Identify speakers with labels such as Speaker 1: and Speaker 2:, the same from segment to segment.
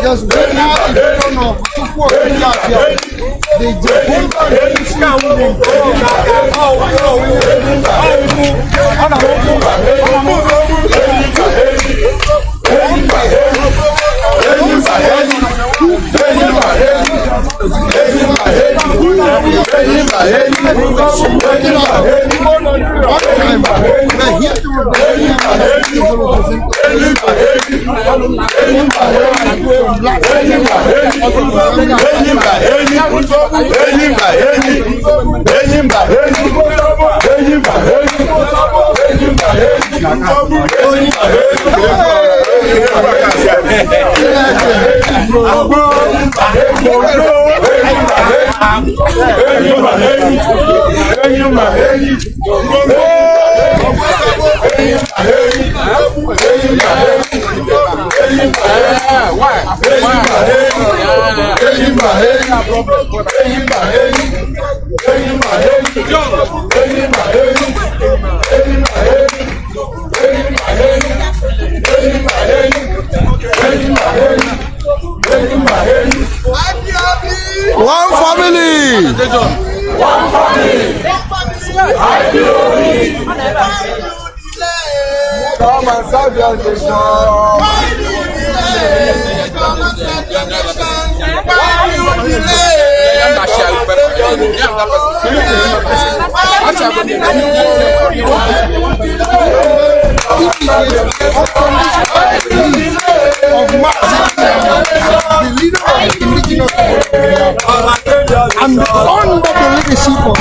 Speaker 1: just wait out if you don't know.
Speaker 2: One family.
Speaker 3: One family.
Speaker 1: Come and serve your nation. I'm the son of the leadership of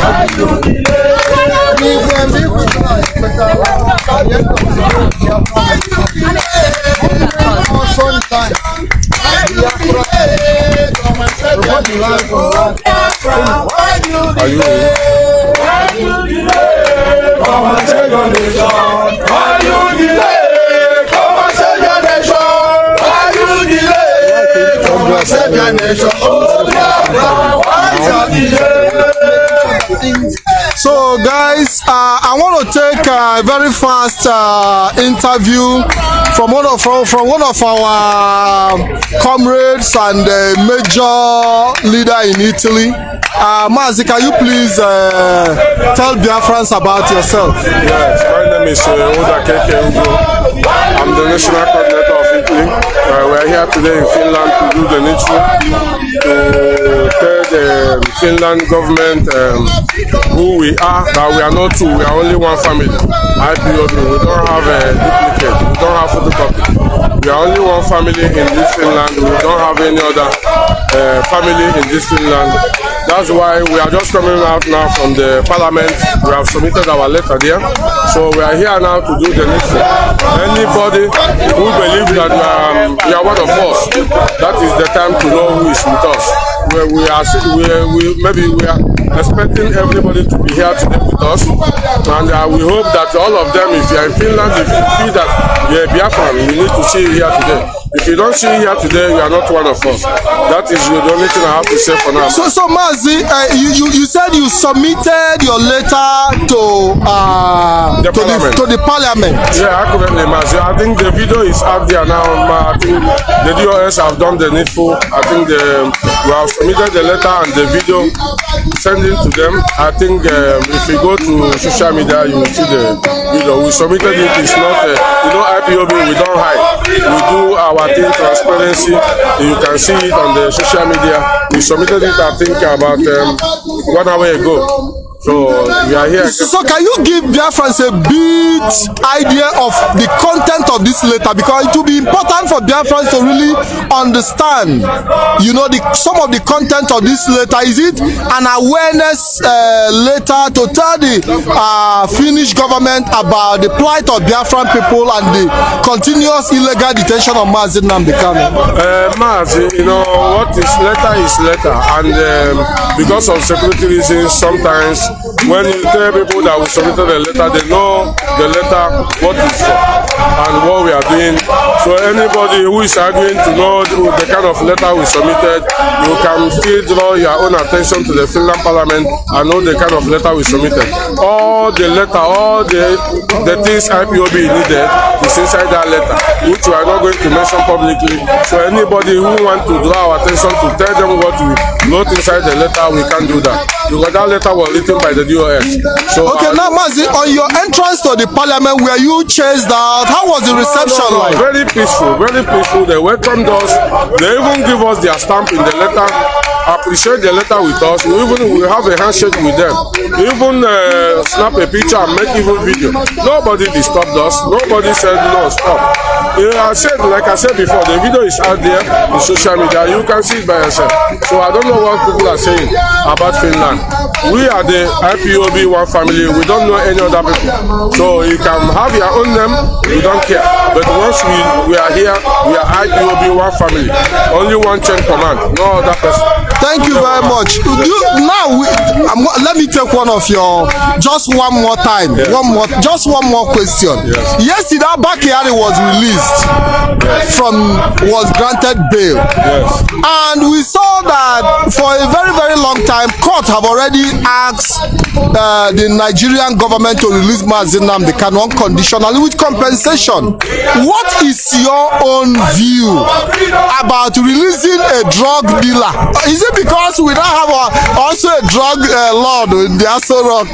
Speaker 2: So guys, I want to take a very fast interview from one of our comrades and major leader in Italy. Mazi, can you please tell Biafrans about yourself?
Speaker 4: Yes, my name is I'm the national coordinator of Italy. We are here today in Finland to do the needful to tell the Finland government who we are, that we are not two, we are only one family. Ipob, we don't have a duplicate, we don't have photocopy. We are only one family in this Finland, we don't have any other family in this Finland. That's why we are just coming out now from the parliament. We have submitted our letter there. So we are here now to do the needful. Anybody who believes that we are one of us, that is the time to know who is with us. Maybe we are expecting everybody to be here today with us. And we hope that all of them, if you are in Finland, if you feel that you are Biafran, you need to see you here today. If you don't see you here today, you are not one of us. That is the only thing I have to say for now.
Speaker 2: So Mazi, you said you submitted your letter to the parliament.
Speaker 4: Yeah, accurately, Mazi. I think the video is out there now. I think the DOS have done the needful. I think we have submitted the letter and the video, send it to them. I think if you go to social media, you will see the video. We submitted it. It's not, Ipob, we don't hide. We do our thing, transparency. You can see it on the social media. We submitted it, I think, about 1 hour ago. So we are here.
Speaker 2: So can you give Biafrans a bit idea of the content of this letter, because it will be important for Biafrans to really understand, some of the content of this letter. Is it an awareness letter to tell the Finnish government about the plight of Biafran people and the continuous illegal detention of Mazi Nnamdi Kanu?
Speaker 4: Mazi, what is letter, and because of security reasons, sometimes when you tell people that we submitted a letter, they know the letter, what it's for, and what we are doing. So So anybody who is arguing to know the kind of letter we submitted, you can still draw your own attention to the Finland Parliament and know the kind of letter we submitted. All the letter, all the things IPOB needed is inside that letter, which we are not going to mention publicly. So anybody who wants to draw our attention to tell them what we wrote inside the letter, we can do that. Because that letter was written by the DOS. So
Speaker 2: okay, now Mazi, on your entrance to the parliament, were you chased out? How was the reception like?
Speaker 4: Very peaceful, very peaceful. They welcomed us. They even give us their stamp in the letter. Appreciate the letter with us. We have a handshake with them. We even snap a picture and make even video. Nobody disturbed us. Nobody said no, stop. Like I said before, the video is out there in social media. You can see it by yourself. So I don't know what people are saying about Finland. We are the IPOB one family. We don't know any other people. So you can have your own name. We don't care. But once we are here, we are IPOB one family. Only one chain command. No other person.
Speaker 2: Thank you very much. Let me take one of your, just one more time. Yes. One more question. Yes. Yesterday, Bakayari was released. Yes. Was granted bail. Yes. And we saw that for a very, very long time, court have already asked the Nigerian government to release Mazi Nnamdi Kanu unconditionally with compensation. What is your own view about releasing a drug dealer? Is it because we don't have also a drug lord in the Aso Rock?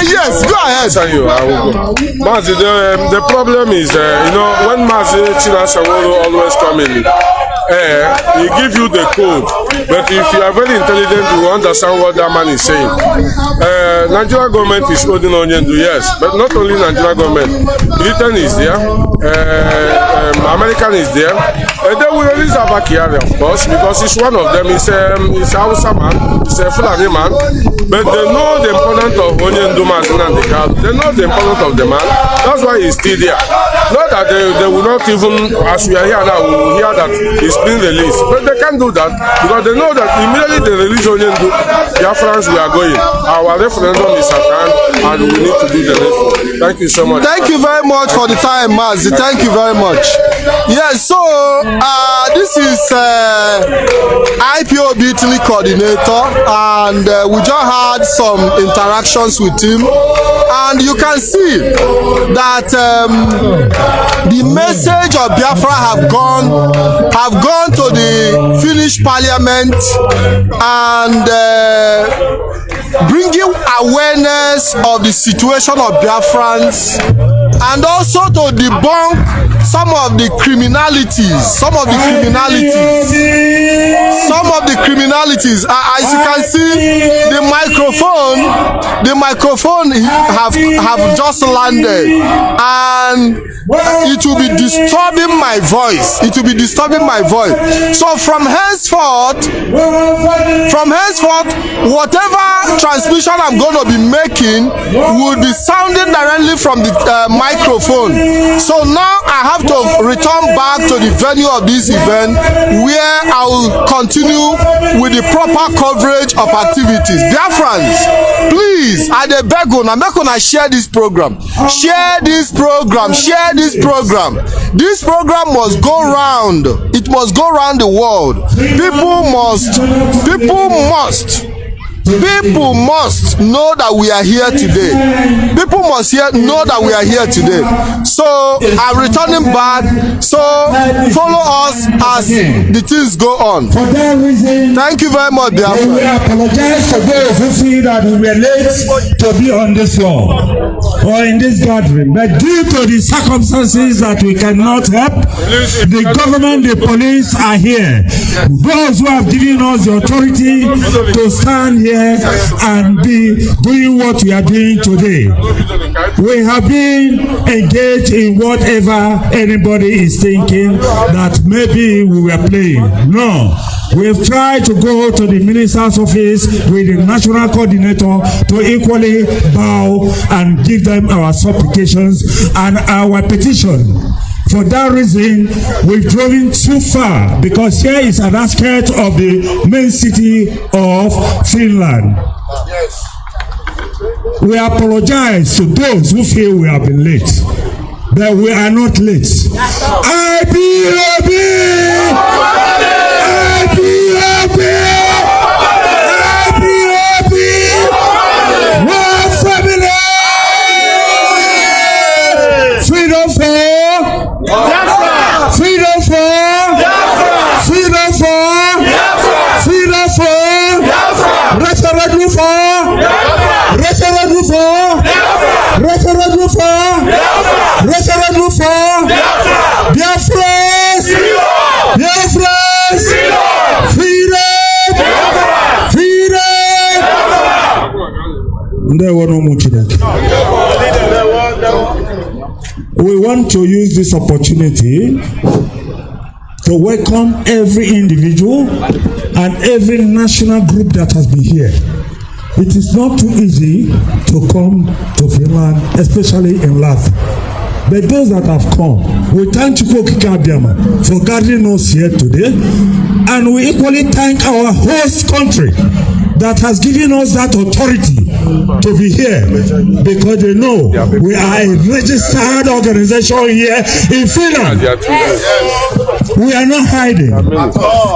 Speaker 2: Yes, go ahead.
Speaker 4: I will go. Mazi, the problem is, when Mazi Chinasawolo always come in, he give you the code, but if you are very intelligent, you will understand what that man is saying. Nigeria government is holding on to, yes, but not only Nigeria government. Britain is there, American is there, and they will release Bakayari, of course, because he's one of them. He's a Hausa man, he's a Fulani man, but they know the importance of Onyendu Mazi Nnamdi Kanu. They know the importance of the man. That's why he's still there. Not that they will not even, as we are here now, we will hear that he's been released. But they can't do that because they know that immediately they release Onyendu, Biafrans, we are going. Our referendum is at hand and we need to do the next. Thank you so much.
Speaker 2: Thank you very much for the time, Mazi. Thank you very much. Yes, so this is IPOB Italy coordinator, and we just had some interactions with him, and you can see that the message of Biafra have gone to the Finnish parliament and bringing awareness of the situation of Biafrans, and also to debunk some of the criminalities. As you can see, the microphone have just landed, and it will be disturbing my voice. So from henceforth, whatever transmission I'm going to be making will be sounding directly from the microphone. So now I have to return back to the venue of this event, where I will continue with the proper coverage of activities. Biafrans, please, I beg una, make una share this program. This program must go round. It must go round the world. People must know that we are here today. People must know that we are here today. So I'm returning back. So follow us as the things go on.
Speaker 1: For that reason,
Speaker 2: thank you very much, Biafra.
Speaker 1: We apologize to those who feel that we were late to be on this floor or in this gathering. But due to the circumstances that we cannot help, the government, the police are here. Those who have given us the authority to stand here and be doing what we are doing today. We have been engaged in whatever anybody is thinking that maybe we were playing. No. We've tried to go to the minister's office with the national coordinator to equally bow and give them our supplications and our petition. For that reason, we've driven too far, because here is an outskirt of the main city of Finland. We apologize to those who feel we have been late. that we are not late. IPOB! IPOB! IPOB! One family! Freedom for! Freedom for! Freedom for! Freedom for! Referendum for! Referendum for! Referendum for! Referendum for! Biafrans! Biafrans! Freedom! Freedom! We want to use this opportunity to welcome every individual and every national group that has been here. It is not too easy to come to Finland, especially in Latin. But those that have come, we thank Chukwu for gathering us here today, and we equally thank our host country that has given us that authority to be here, because they know we are a registered organization here in Finland. We are not hiding.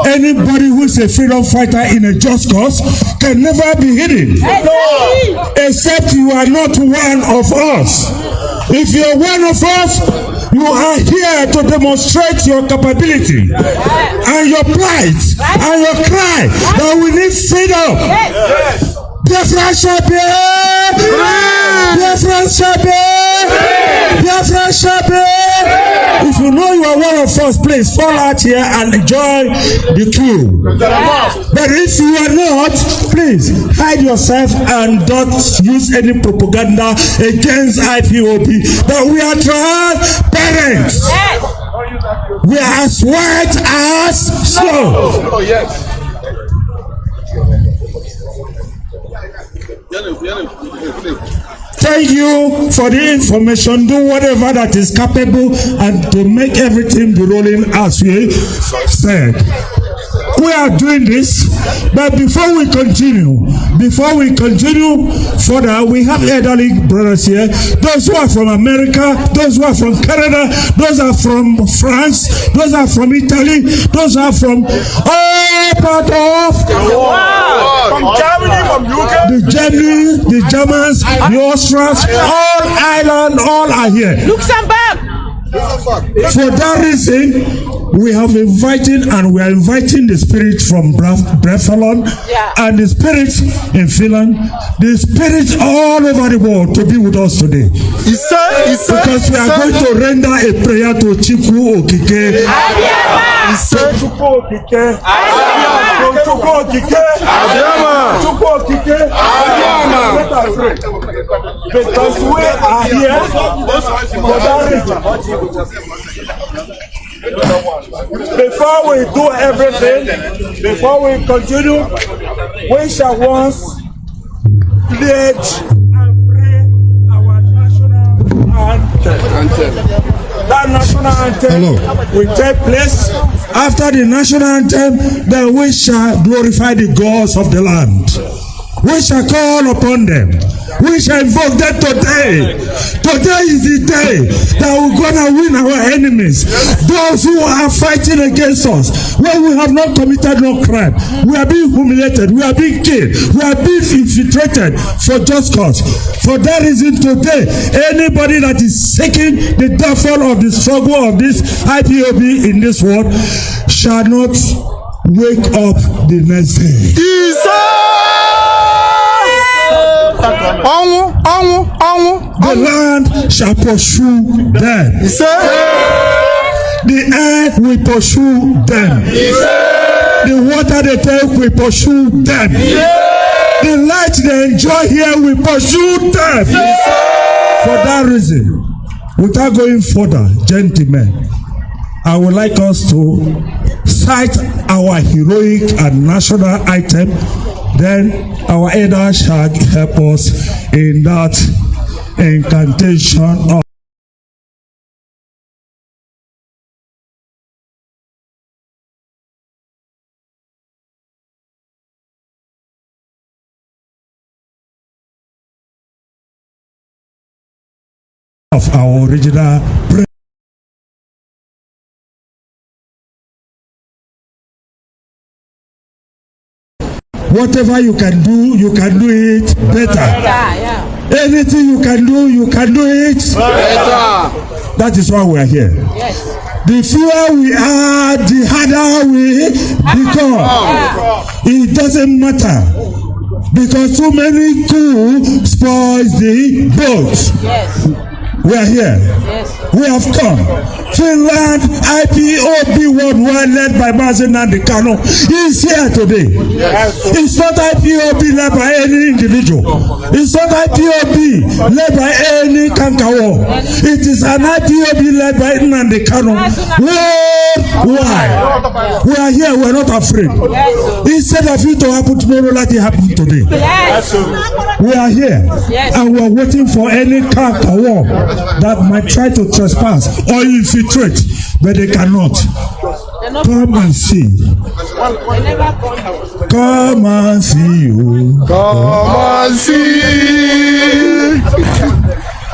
Speaker 1: Anybody who is a freedom fighter in a just cause can never be hidden, except you are not one of us. If you are one of us, you are here to demonstrate your capability and your plight and your cry that we need freedom. Biafrans shall be! Biafrans shall be! Biafrans shall be! If you know you are one of us, please fall out here and enjoy the queue. But if you are not, please hide yourself and don't use any propaganda against IPOB. That we are transparent. We are as white as snow.
Speaker 2: Oh, yes.
Speaker 1: Thank you for the information. Do whatever that is capable and to make everything be rolling as we said. We are doing this, but before we continue further, we have elderly brothers here. Those who are from America, those who are from Canada, those are from France, those are from Italy, those are from all part of
Speaker 2: From Germany, from UK,
Speaker 1: the Germans, the Austrians, all Ireland, all are here.
Speaker 3: Luxembourg.
Speaker 1: For that reason, we are inviting the spirit from Biafra and the spirit in Finland, the spirit all over the world to be with us today. Because we are going to render a prayer to Chukwu Okike. Chukwu Okike. Chukwu Okike. Chukwu Okike. Let us pray. Because we are here for that reason. Before we do everything, before we continue, we shall once pledge and pray our national anthem. That national anthem will take place. After the national anthem, then we shall glorify the gods of the land. We shall call upon them. We shall invoke them today. Today is the day that we're gonna win our enemies. Those who are fighting against us, when we have not committed no crime, we are being humiliated, we are being killed, we are being infiltrated for just cause. For that reason today, anybody that is seeking the downfall of the struggle of this IPOB in this world shall not wake up the next day. The land shall pursue them. The earth will pursue them. The water they take will pursue them. The light they enjoy here will pursue them. For that reason, without going further, gentlemen, I would like us to cite our heroic and national anthem. Then our elders shall help us in that incantation of of our original president. Whatever you can do it better. Anything you can do it better. That is why we are here. Yes. The fewer we are, the harder we become. It doesn't matter. Because too many coups spoils the boat. Yes. We are here. Yes. We have come. Finland, Ipob worldwide led by Mazi and Kanu is here today. Yes. It's not Ipob led by any individual. It's not Ipob led by any kankawo. It is an Ipob led by Nnamdi Kanu worldwide. We are here. We are not afraid. Yes. Instead of it to happen tomorrow, like it happened today. Yes. We are here. Yes. And we are waiting for any kankawo that might try to trespass or infiltrate, but they cannot. Come and see. Come and see you.
Speaker 2: Come and see.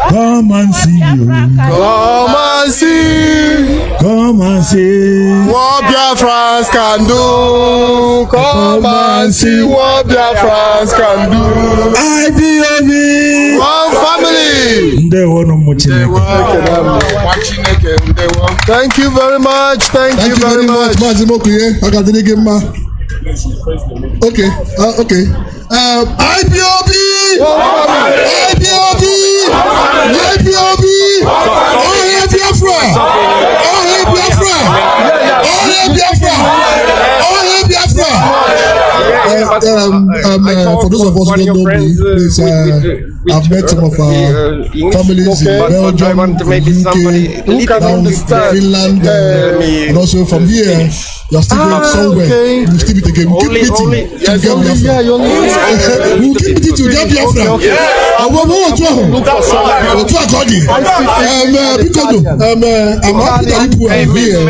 Speaker 1: Come and see you.
Speaker 2: Come and see.
Speaker 1: Come and see
Speaker 2: what Biafrans can do. Come and see what Biafrans can do.
Speaker 1: Ipob.
Speaker 2: One family. Thank you very much. Thank you very much.
Speaker 5: Mazi Mokuye. Okay. Okay. Ipob. Ipob. Ipob. Oh, Biafra. Oh, Biafra. Oh, Biafra. Oh, Biafra. For those of us who don't know me, please, I've met some of our families in Belgium, UK, Finland, and also from here. You're still going somewhere. You still be together. We'll keep meeting to get Biafra. We'll keep meeting to get Biafra. I'm happy that people are here.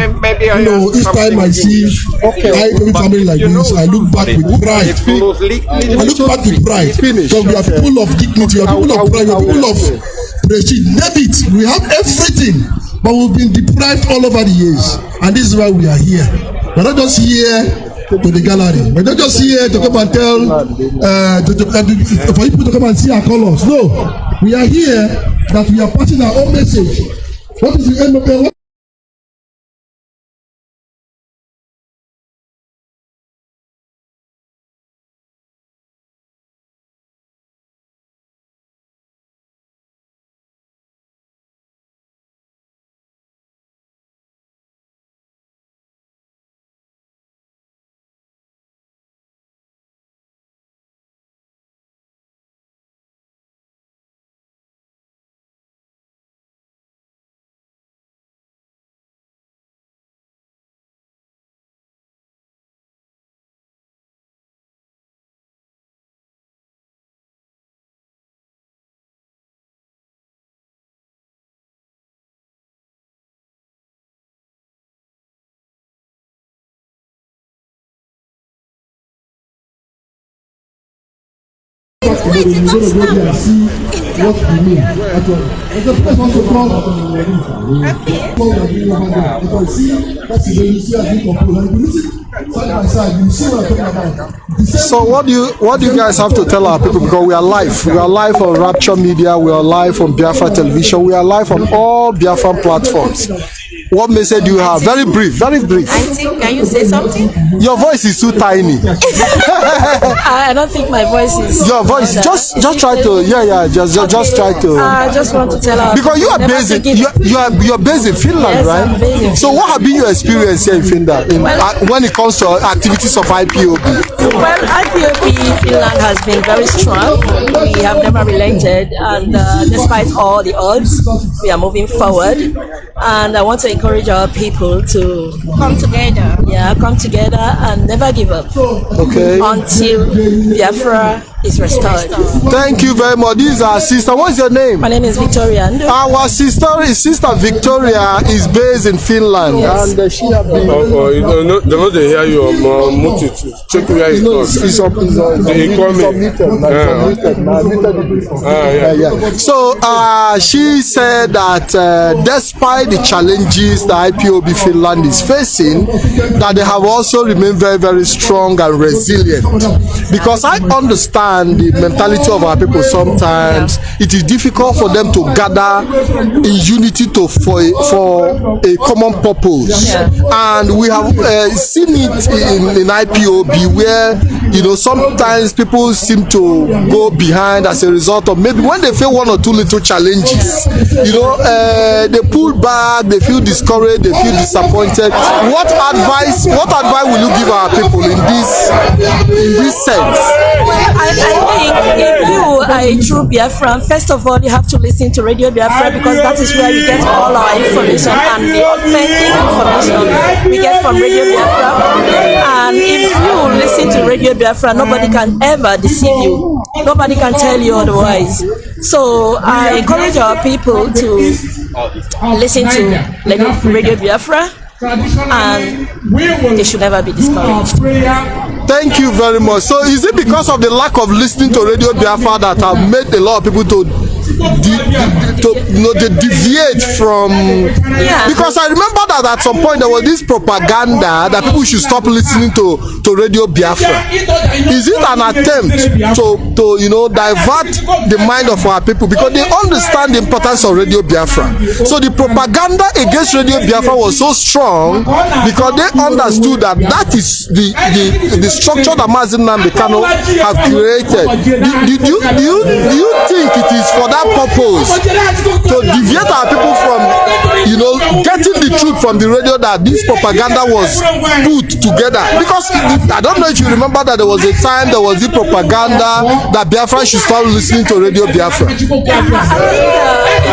Speaker 5: You know, each time I see every family like this, I look back with pride. I look back with pride. Because we are people of dignity, we are people of pride, we are people of prestige. Debit, we have everything, but we've been deprived all over the years. And this is why we are here. We're not just here to the gallery. We're not just here to come and tell, for people to come and see our colors. No, we are here that we are passing our own message. What is the end of the we're going to go there and see what we mean. And the place also called
Speaker 2: So what do you guys have to tell our people? Because we are live. We are live on Rapture Media, we are live on Biafra Television, we are live on all Biafran platforms. What message do you have? Very brief, very brief.
Speaker 6: Can you say something?
Speaker 2: Your voice is too tiny.
Speaker 6: I don't think my voice is.
Speaker 2: Your voice, just try to, just try to.
Speaker 6: I just want to tell her.
Speaker 2: Because you are based in, you're based in Finland,
Speaker 6: yes,
Speaker 2: right?
Speaker 6: I'm based in
Speaker 2: so what have been your experience here in Finland when it comes to activities of Ipob?
Speaker 6: Well, Ipob Finland has been very strong. We have never relented, and despite all the odds, we are moving forward. And I want to encourage our people to come together. Yeah, come together and never give up.
Speaker 2: Okay.
Speaker 6: Until Biafra is restored.
Speaker 2: Thank you very much. This is our sister. What's your name?
Speaker 6: My name is Victoria.
Speaker 2: Our sister Victoria is based in Finland.
Speaker 6: Yes.
Speaker 2: And she have been...
Speaker 4: they know they hear you check where it's
Speaker 2: So she said that despite the challenges that IPOB Finland is facing, that they have also remained very, very strong and resilient. Because I understand the mentality of our people. Sometimes it is difficult for them to gather in unity for a common purpose. And we have seen it in IPOB where, you know, sometimes people seem to go behind as a result of maybe when they feel one or two little challenges, you know, they pull back, they feel discouraged, they feel disappointed. What advice will you give our people in this sense?
Speaker 6: I think if you are a true Biafran, first of all, you have to listen to Radio Biafra, because that is where you get all our information, and the authentic information we get from Radio Biafra. And if you listen to Radio Biafra, nobody can ever deceive you. Nobody can tell you otherwise. So I encourage our people to listen to Radio Biafra, and they should never be discouraged.
Speaker 2: Thank you very much. So is it because of the lack of listening to Radio Biafra that have made a lot of people to deviate from? Because I remember that at some point there was this propaganda that people should stop listening to Radio Biafra. Is it an attempt to you know, divert the mind of our people, because they understand the importance of Radio Biafra? So the propaganda against Radio Biafra was so strong because they understood that is the structure that Mazi and Kanu have created. Do you think it is for that purpose to deviate our people from, you know, getting the truth from the radio that this propaganda was put together? Because I don't know if you remember that there was a time there was the propaganda that Biafra should start listening to Radio Biafra.
Speaker 6: I think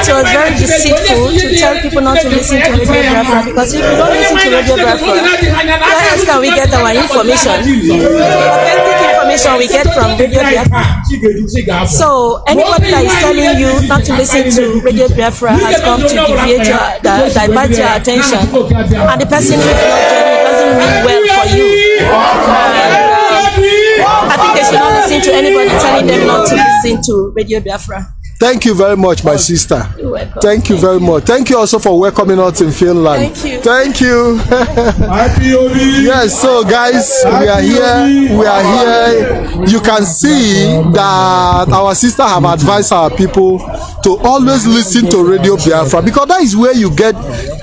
Speaker 6: it was very deceitful to tell people not to listen to Radio Biafra, because if you don't listen to Radio Biafra, where else can we get our information? Authentic information we get from Radio Biafra. So anybody that is telling you not to listen to Radio Biafra has come to divert your attention, and the person who is not genuine doesn't mean well for you. I think they should not listen to anybody telling them not to listen to Radio Biafra.
Speaker 2: Thank you very much, my sister.
Speaker 6: You're welcome.
Speaker 2: Thank you very much. Thank you also for welcoming us in Finland.
Speaker 6: Thank you.
Speaker 2: Thank you. Yes, so guys, we are here. You can see that our sister have advised our people to always listen to Radio Biafra, because that is where you get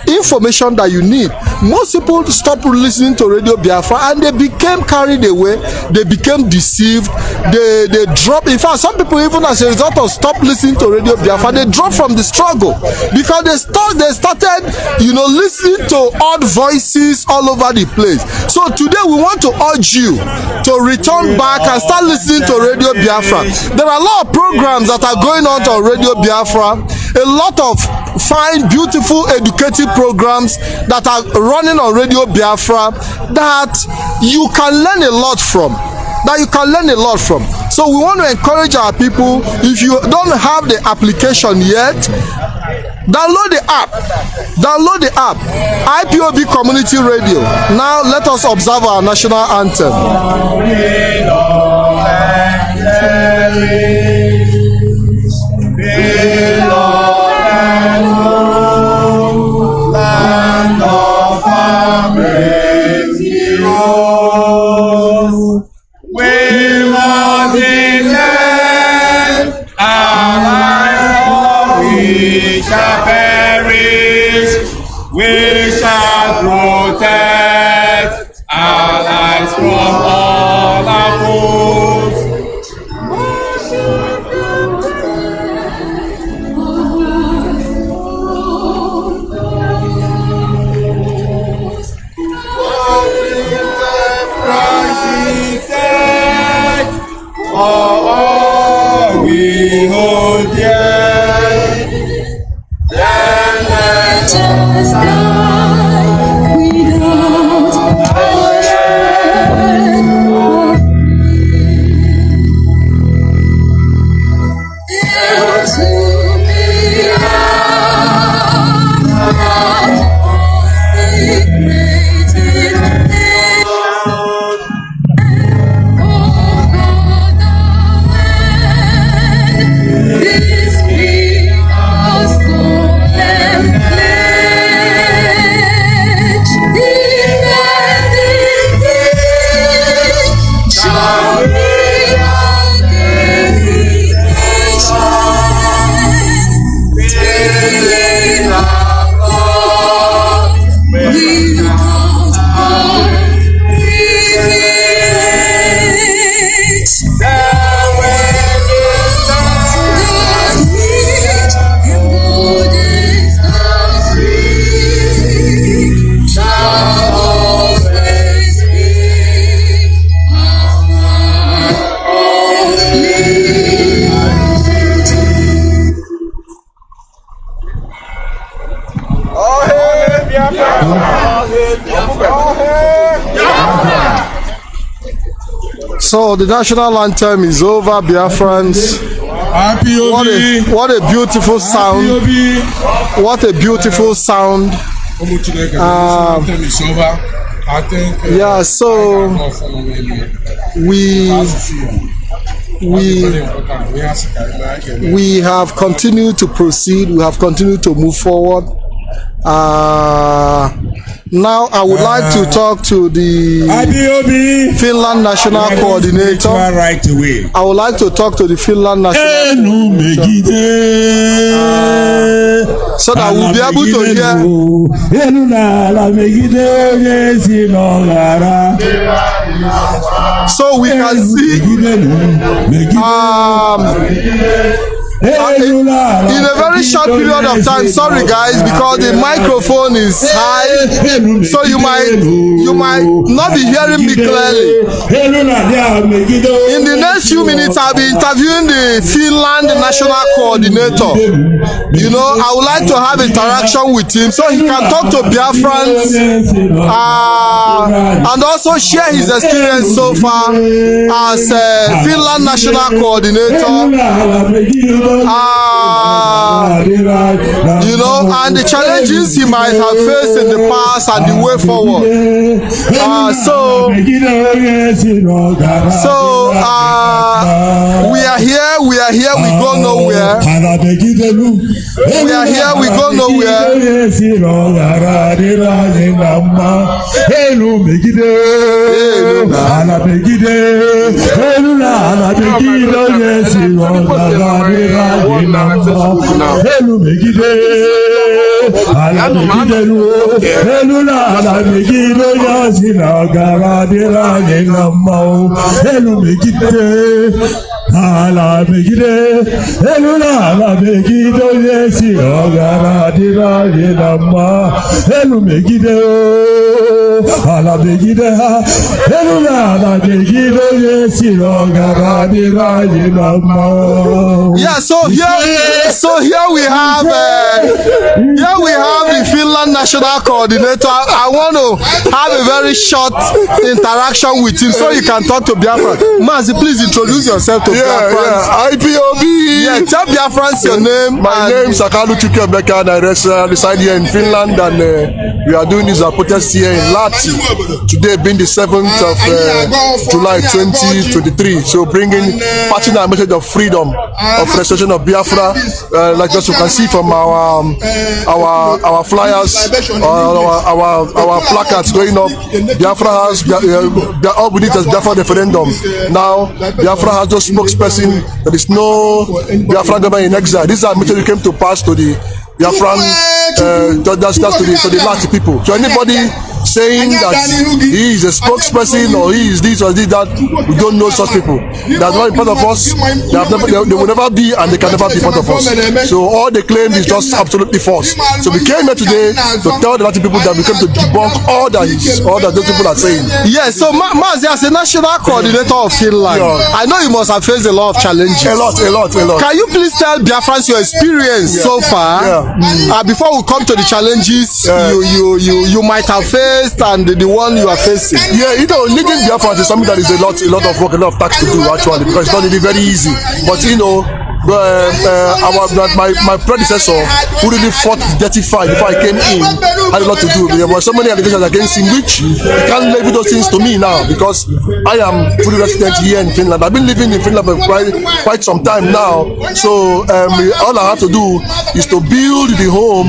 Speaker 2: information that you need. Most people stopped listening to Radio Biafra and they became carried away, they became deceived, they dropped. In fact, some people, even as a result of stop listening to Radio Biafra, they dropped from the struggle because they started, you know, listening to odd voices all over the place. So today we want to urge you to return back and start listening to Radio Biafra. There are a lot of programs that are going on to Radio Biafra, a lot of fine, beautiful, educative programs that are running on Radio Biafra that you can learn a lot from. So we want to encourage our people, if you don't have the application yet, download the app, IPOB Community Radio. Now let us observe our national anthem.
Speaker 3: Land of our great heroes, we must defend our lives, or we shall perish. We shall protect our lives from all our foes. Oh, we hold dear, land to the sky, without ocean,
Speaker 2: So the national anthem is over, Biafrans. What a beautiful sound. What a beautiful sound. Yeah, so we have continued to proceed. We have continued to move forward. Now I would like to talk to the Finland National Coordinator.
Speaker 1: Right away.
Speaker 2: I would like to talk to the Finland National so that we'll be able to hear. So we can see in a very short period of time, sorry guys, because the microphone is high, so you might not be hearing me clearly. In the next few minutes, I'll be interviewing the Finland National Coordinator. You know, I would like to have interaction with him so he can talk to Biafrans and also share his experience so far as Finland National Coordinator. You know, and the challenges he might have faced in the past and the way forward. We are here, we go nowhere. We are here, we go nowhere. Yeah, so here we have the Finland National Coordinator. I want to have a very short interaction with him so you can talk to Biafra. Mazi, please introduce yourself to Biafrans.
Speaker 5: Yeah, Ipob.
Speaker 2: Yeah, tell Biafrans your name.
Speaker 5: My name is Kanu and I reside here in Finland, and we are doing this protest here in Lahti. Today being the 7th of July 2023. So passing our message of freedom, of restoration of Biafra, like as you can see from our flyers, our placards going up. Biafra has all we need is Biafra referendum. Now Biafra has no spokesperson. There is no Biafra government in exile. These are messages we came to pass to the Biafran, to the Lahti people. So anybody saying that he is a spokesperson or he is this or this, that, we don't know such people. They are not part of us. They will never be, and they can never be part of us. So all they claim is just absolutely false. So we came here today to tell the Lahti people that we came to debunk all that those people are saying.
Speaker 2: Yes. So Mazi, as a national coordinator of Finland, I know you must have faced a lot of challenges.
Speaker 5: A lot.
Speaker 2: Can you please tell Biafrans your experience so far? Before we come to the challenges you might have faced and the one you are facing.
Speaker 5: Yeah, you know, leading Biafra is something that is a lot of work, a lot of tax to do actually, because it's not really very easy. But you know, my predecessor who really fought dirty fight before I came in had a lot to do. There were so many allegations against him, which he can't leave those things to me now because I am fully resident here in Finland. I've been living in Finland for quite some time now. So all I have to do is to build the home,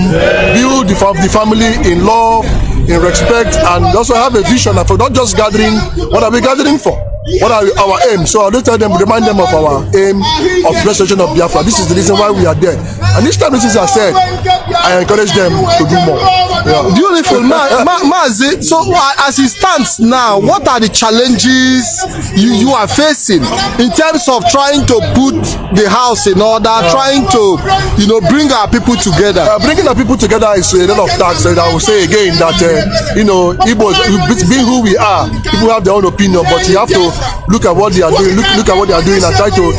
Speaker 5: build the family in love, in respect, and also have a vision for not just gathering. What are we gathering for? What are our aims? So I'll tell them, remind them of our aim of restoration of Biafra. This is the reason why we are there. And each time this is said, I encourage them to do more. Yeah.
Speaker 2: Beautiful, Mazi. So as it stands now, what are the challenges you are facing in terms of trying to put the house in order, trying to bring our people together?
Speaker 5: Bringing our people together is a lot of tasks. I will say again that Igbos, being who we are, people have their own opinion, but you have to
Speaker 2: look at what they are doing, look at what they are doing, and try to,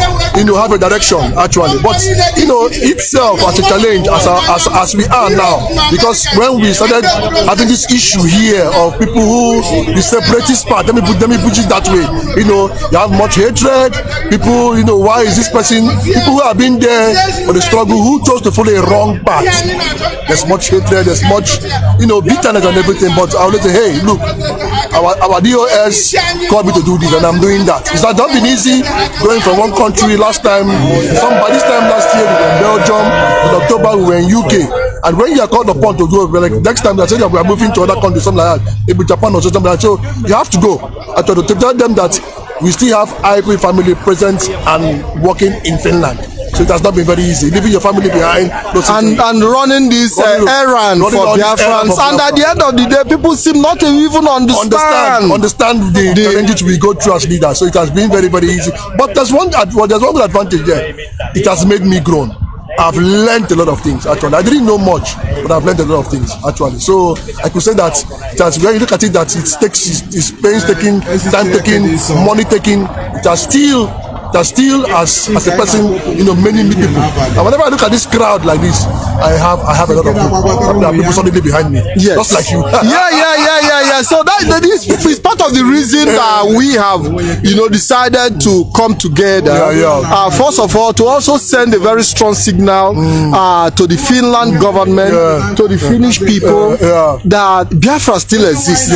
Speaker 2: have a direction actually. But itself as a challenge as we are now, because when we started having this issue here of people who the separatist part, let me put it that way. You have much hatred. People, why is this person? People who have been there for the struggle, who chose to follow a wrong path. There's much hatred. There's much, bitterness and everything. But I always say, hey, look, our DOS called me to do this, and I'm doing that. It's not been easy going from one country. This time last year we were in Belgium. In October we were in UK. And when you are called upon to go, like next time they say that we are moving to other countries, something like that, maybe Japan or something like that. So you have to go. I try to tell them that we still have Ipob family present and working in Finland. So it has not been very easy, leaving your family behind
Speaker 7: and running this errand for Biafrans. And at the end of the day, people seem not to even understand the challenges we go through as leaders. So it has been very, very easy. But there's one good advantage there. It has made me grown. I've learned a lot of things actually. I didn't know much, but I've learned a lot of things actually. So I could say that when you look at it, that it's painstaking, time-taking, money-taking. It has still as a person, many people. And whenever I look at this crowd like this, I have a lot of people suddenly behind me. Yes. Just like you. Yeah. So this is part of the reason that we have, decided to come together. First of all, to also send a very strong signal to the Finland government, to the Finnish people, that Biafra still exists.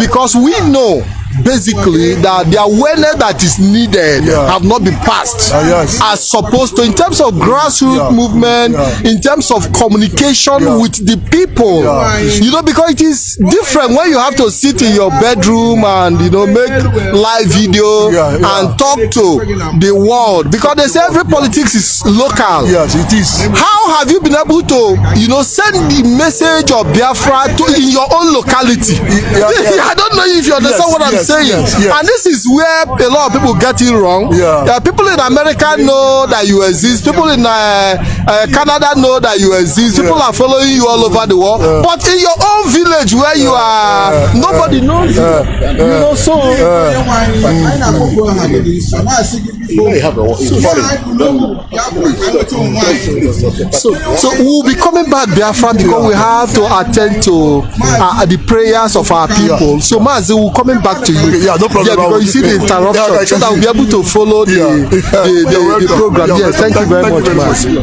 Speaker 7: Because we know basically that the awareness that is needed have not been passed as supposed to, in terms of grassroots movement, in terms of communication with the people, because it is different when you have to sit in your bedroom and make live video and talk to the world, because they say every politics is local.
Speaker 2: Yes, it is.
Speaker 7: How have you been able to send the message of Biafra in your own locality? I don't know if you understand what I'm saying. And this is where a lot of people get it wrong. People in America know that you exist. People in Canada know that you exist. People are following you all over the world. But in your own village where you are, nobody knows you. So we'll be coming back, Biafra, because we have to attend to the prayers of our people. So Mazi, we'll coming back to you.
Speaker 2: No problem.
Speaker 7: Because you see the interruption, so that we'll be able to follow the program. Yes, thank you very much, Mazi.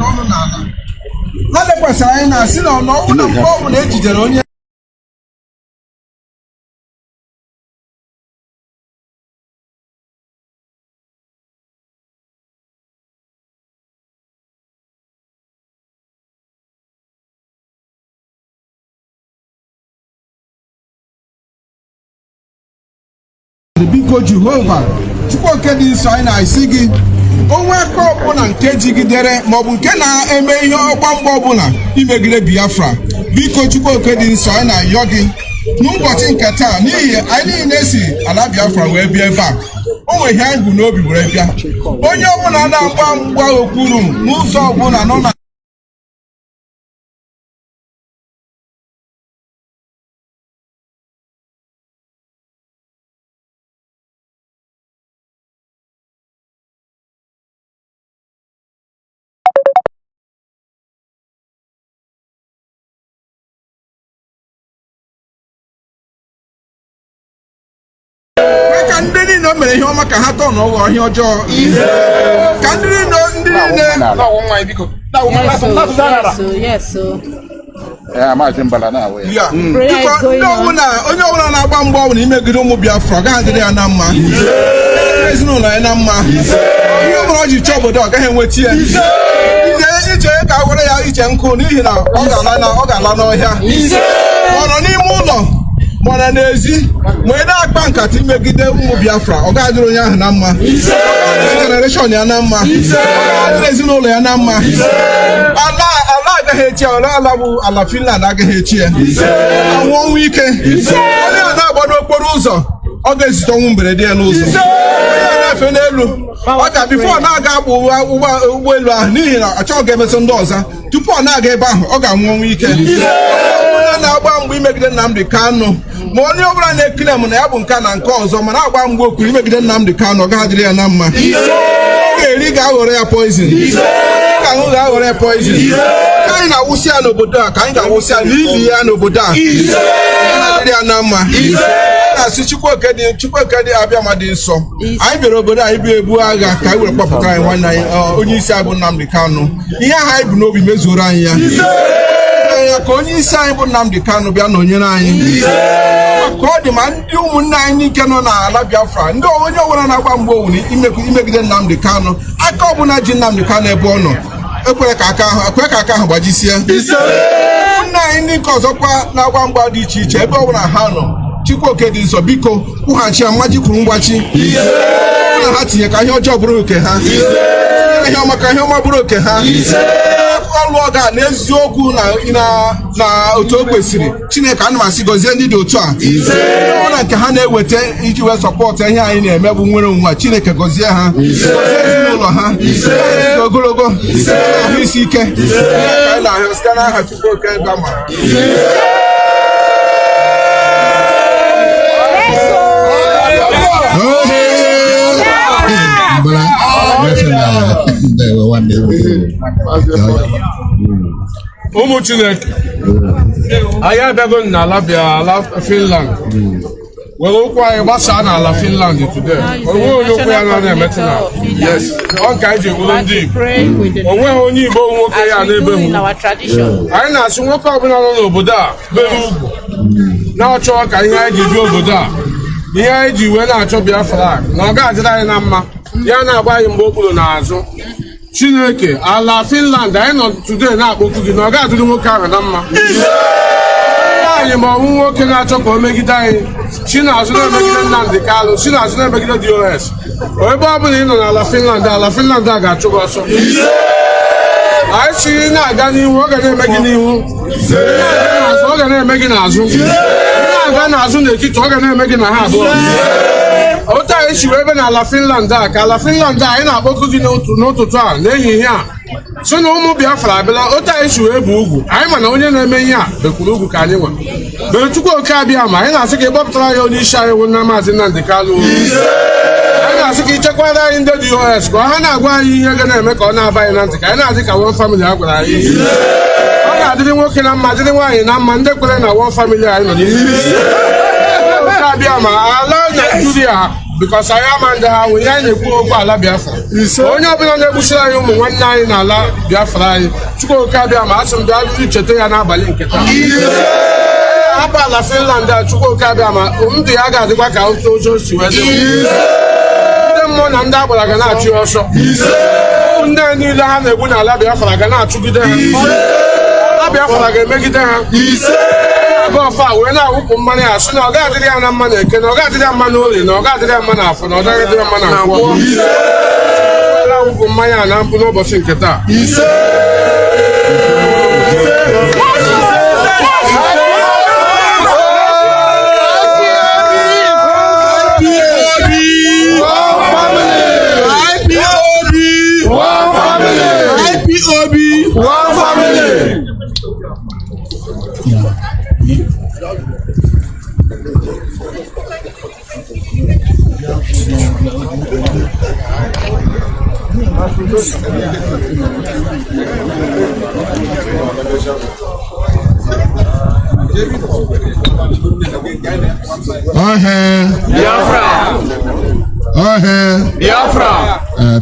Speaker 8: Biko Jehova Chukwu oke dị nsọ anyị na-asị gị onwe aka ọbụla nke jigidere maọbụ nke na-eme ihe ọgba mgba ọbụla imegide Biafra, biko Chukwu oke dị nsọ anyị na-ayọ gị n'ụbọchị nke taa, n'ihi anyị niile si ala Biafra wee bịa ebe a, o nwere ihe anyị bụ n'obi were bịa. Onye ọbụla na-agba mgba okpuru n'ụzọ ọbụla nọ na ndị niile mere ihe ọma ka ha tọọ n'ọghọ ihe ọjọọ, ka ndị niile onye ọbụla na-agba mgba ọbụla imegide ụmụ Biafra ọ gaghị adịrị ya na mma, ezinụlọ ya na mma, ihe ọbụla ọ ji chọọ obodo ọ gaghị enweta ya, ije ka were ya ije nkụ n'ihi na ọ ga-ala n'ọhịa, ọ nọ n'ime ụlọ mana n'ezi wee na-akpa nkata imegide ụmụ Biafra ọ ga-adịrị onye ahụ na mma, generation ya na mma, ezinụlọ ya na mma. Ala agaghị echi ya, ala bụ ala Finland agaghị echi ya, anwụ ọnwụ ike. Onye a na-agba n'okporo ụzọ ọ ga-ezite ọnwụ mberede ya n'ụzọ, onye na-efe n'elu ọ ga bifo na-aga agba ụgbọelu ahụ n'ihi na achọghị ga-emetụ ndị ọzọ, tupu ọ na-aga ebe ahụ ọ ga-anwụ ọnwụ ike. Na-agba mgbe imegide Nnamdi Kanu ma onye ọbụla na-ekele m na ya bụ nka na nke ọzọ mana agba mgbe okwu imegide Nnamdi Kanu ọ ga-adịrị ya na mma eri ga-aghọrọ ya poison ahụ ga-aghọrọ ya poison ka anyị na-awụsị ya n'obodo a ka anyị ga-awụsị ya n'ili ya n'obodo a na-adịrị ya na mma na-asị Chukwuoke dị abịa ma dị nsọ anyị bịara obodo anyị bịa ebu agha ka anyị were kpọpụta anyị nwanne anyị onye isi anyị bụ Nnamdi Kanu ihe ahụ anyị bụ n'obi mezuoro anyị ya ka onye isi anyị bụ Nnamdi Kanu bịa nọnyere anyị ka ọ dị ma ndị ụmụnne anyị ike nọ n'ala Biafra ndị onye ọbụla na-agba mgbe owu imegide Nnamdi Kanu aka ọbụla ji Nnamdi Kanu ebe ọ nọ ekwe ka aka ahụ gbajisie ụmụnne anyị ndị nke ọzọkwa na-agba mgba dị iche iche ebe ọbụla ha nọ Chukwuoke dị nsọ biko kwụghachi ya mmaji kwuru mgbachi na ha tinye ka ihe ọjọọ bụrụ oke ha ihe ọma ka ihe ọma bụrụ oke ha ọlụ ọga n'eziokwu na otu o kwesịrị Chineke ana m asị gọzie ndị dị otu a na nke ha na-eweta iji wee sọpọtụ ihe anyị na-eme bụ nwere onwe Chineke gọzie ha gọzie ezinụlọ ha ogologo ahụ isi ike ka anyị na-ahụ site n'aha Chukwuoke gbama
Speaker 4: ụmụ Chineke anyị abịago n'ala Finland were ụkwụ anyị gbasaa n'ala Finland today onwe onye ụkwụ ya na-emetụ na ọ nke anyị ji bụrụ ndị Igbo onweghị onye Igbo nwoke ya na-ebeghị anyị na-asị nwoke ọbụla nọ n'obodo a bere ugwu na-achọ ka ihe anyị ji bi obodo a ihe anyị ji wee na-achọ Biafra na ọ ga-adịrị anyị na mma ya na-agba anyị mgbe okpuru n'azụ Chineke ala Finland anyị nọ today na-akpọkwu gị na ọ ga-adịrị nwoke ahụ na mma anyị ma ọnwụ nwoke na-achọ ka o megide anyị chi na-azụ na-emegide Nnamdi Kanu chi na-azụ na-emegide DOS ebe ọ bụla ị nọ n'ala Finland a ga-achụ gị ọsọ anyị chiri na-aga n'ihu ọ ga na-eme gị n'ihu ọ ga na-eme gị n'azụ na-aga n'azụ n'etiti ọ ga na-eme gị na ha abụọ otu anyị chiri ebe n'ala Finland a ka ala Finland a anyị na-akpọkụ gị n'ụtụtụ a n'ehihie a so na ụmụ Biafra abịala otu anyị chiri ebu ugwu anyị ma na onye na-eme ihe a bekwuru ugwu ka anyị nwa bere Chukwuoke abịa ma anyị na-asị ka ị gbapụtara ya onye isi anyị wụ na Mazi Nnamdi Kanu anyị na-asị ka ichekwara anyị ndị DOS ka ha na-agwa anyị ihe ga na-eme ka ọ na-aba anyị na ntị ka anyị na-adị ka one family a gwara anyị ọ ga-adịrị nwoke na mma dịrị nwaanyị na mma ndị kwere na one family anyị nọ n'ihu abịa ma ala Naijiria bikos anyị ama ndị ha nwere anyị na-ekwu okwu ala Biafra onye ọbụla na-egbusiri anyị ụmụ nwanne anyị n'ala Biafra anyị Chukwuoke abịa ma asị m bịa icheta ya n'abalị nke taa hapụ ala Finland a Chukwuoke abịa ma ndụ ya ga-adịkwa ka otu ụjọ si wee dị ndị mmụọ na ndị agbara ga na-achụ ya ọsọ ndị niile ha na-egbu n'ala Biafra ga na-achụgide ha ala Biafra ga-emegide ha ọfa wee na-awụpụ mmanya ya sị na ọ ga-adịrị ya na mma na eke na ọ ga-adịrị ya mma na orie na ọ ga-adịrị ya mma na afọ na ọ gaghịdịrị ya mma na nkwọ na-awụpụ mmanya na mpụ n'ụbọchị nke taa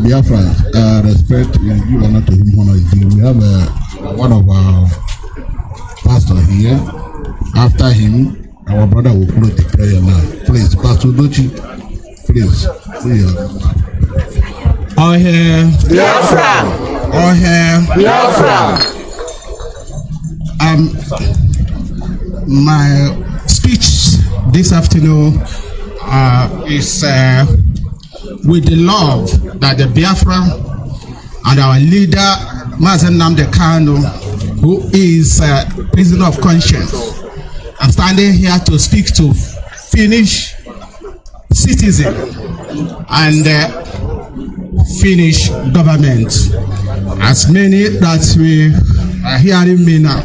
Speaker 9: Biafra, respect and give honor to him, honor is due. We have one of our pastor here. After him, our brother will follow the prayer now. Please, Pastor Dochi, please.
Speaker 1: All hail
Speaker 9: Biafra!
Speaker 1: All hail
Speaker 9: Biafra!
Speaker 1: My speech this afternoon is with the love that the Biafra and our leader Mazi Nnamdi Kanu, who is a prisoner of conscience, I'm standing here to speak to Finnish citizens and Finnish government, as many that we are hearing me now.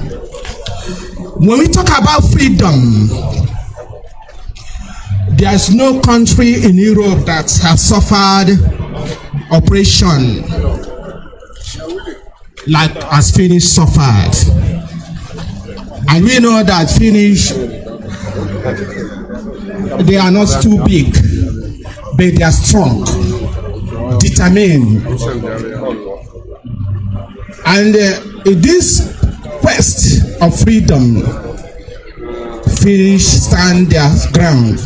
Speaker 10: When we talk about freedom, there is no country in Europe that has suffered oppression like as Finnish suffered. And we know that Finnish, they are not too big, but they are strong, determined. And in this quest of freedom, Finnish stand their ground.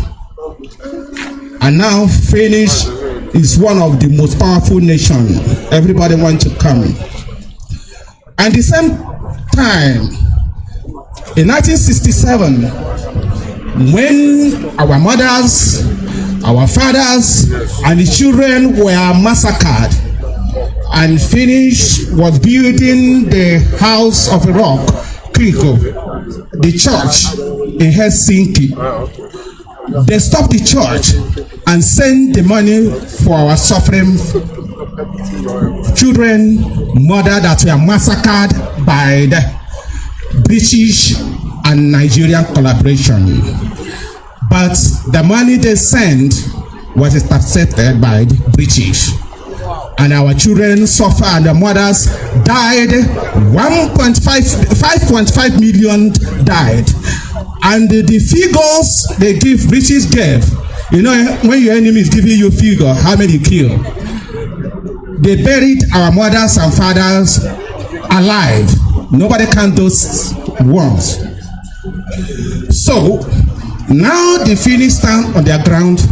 Speaker 10: And now Finnish is one of the most powerful nations. Everybody wants to come. And the same time, in 1967, when our mothers, our fathers, and the children were massacred, and Finnish was building the House of Rock, Kriko, the church in Helsinki. They stopped the church and sent the money for our suffering children, mothers that were massacred by the British and Nigerian collaboration. But the money they sent was intercepted by the British. And our children suffered and the mothers died. 5.5 million died. And the figures they give, British gave, you know, when your enemy is giving you a figure, how many kill? They buried our mothers and fathers alive. Nobody can those ones. So now the Finnish stand on their ground.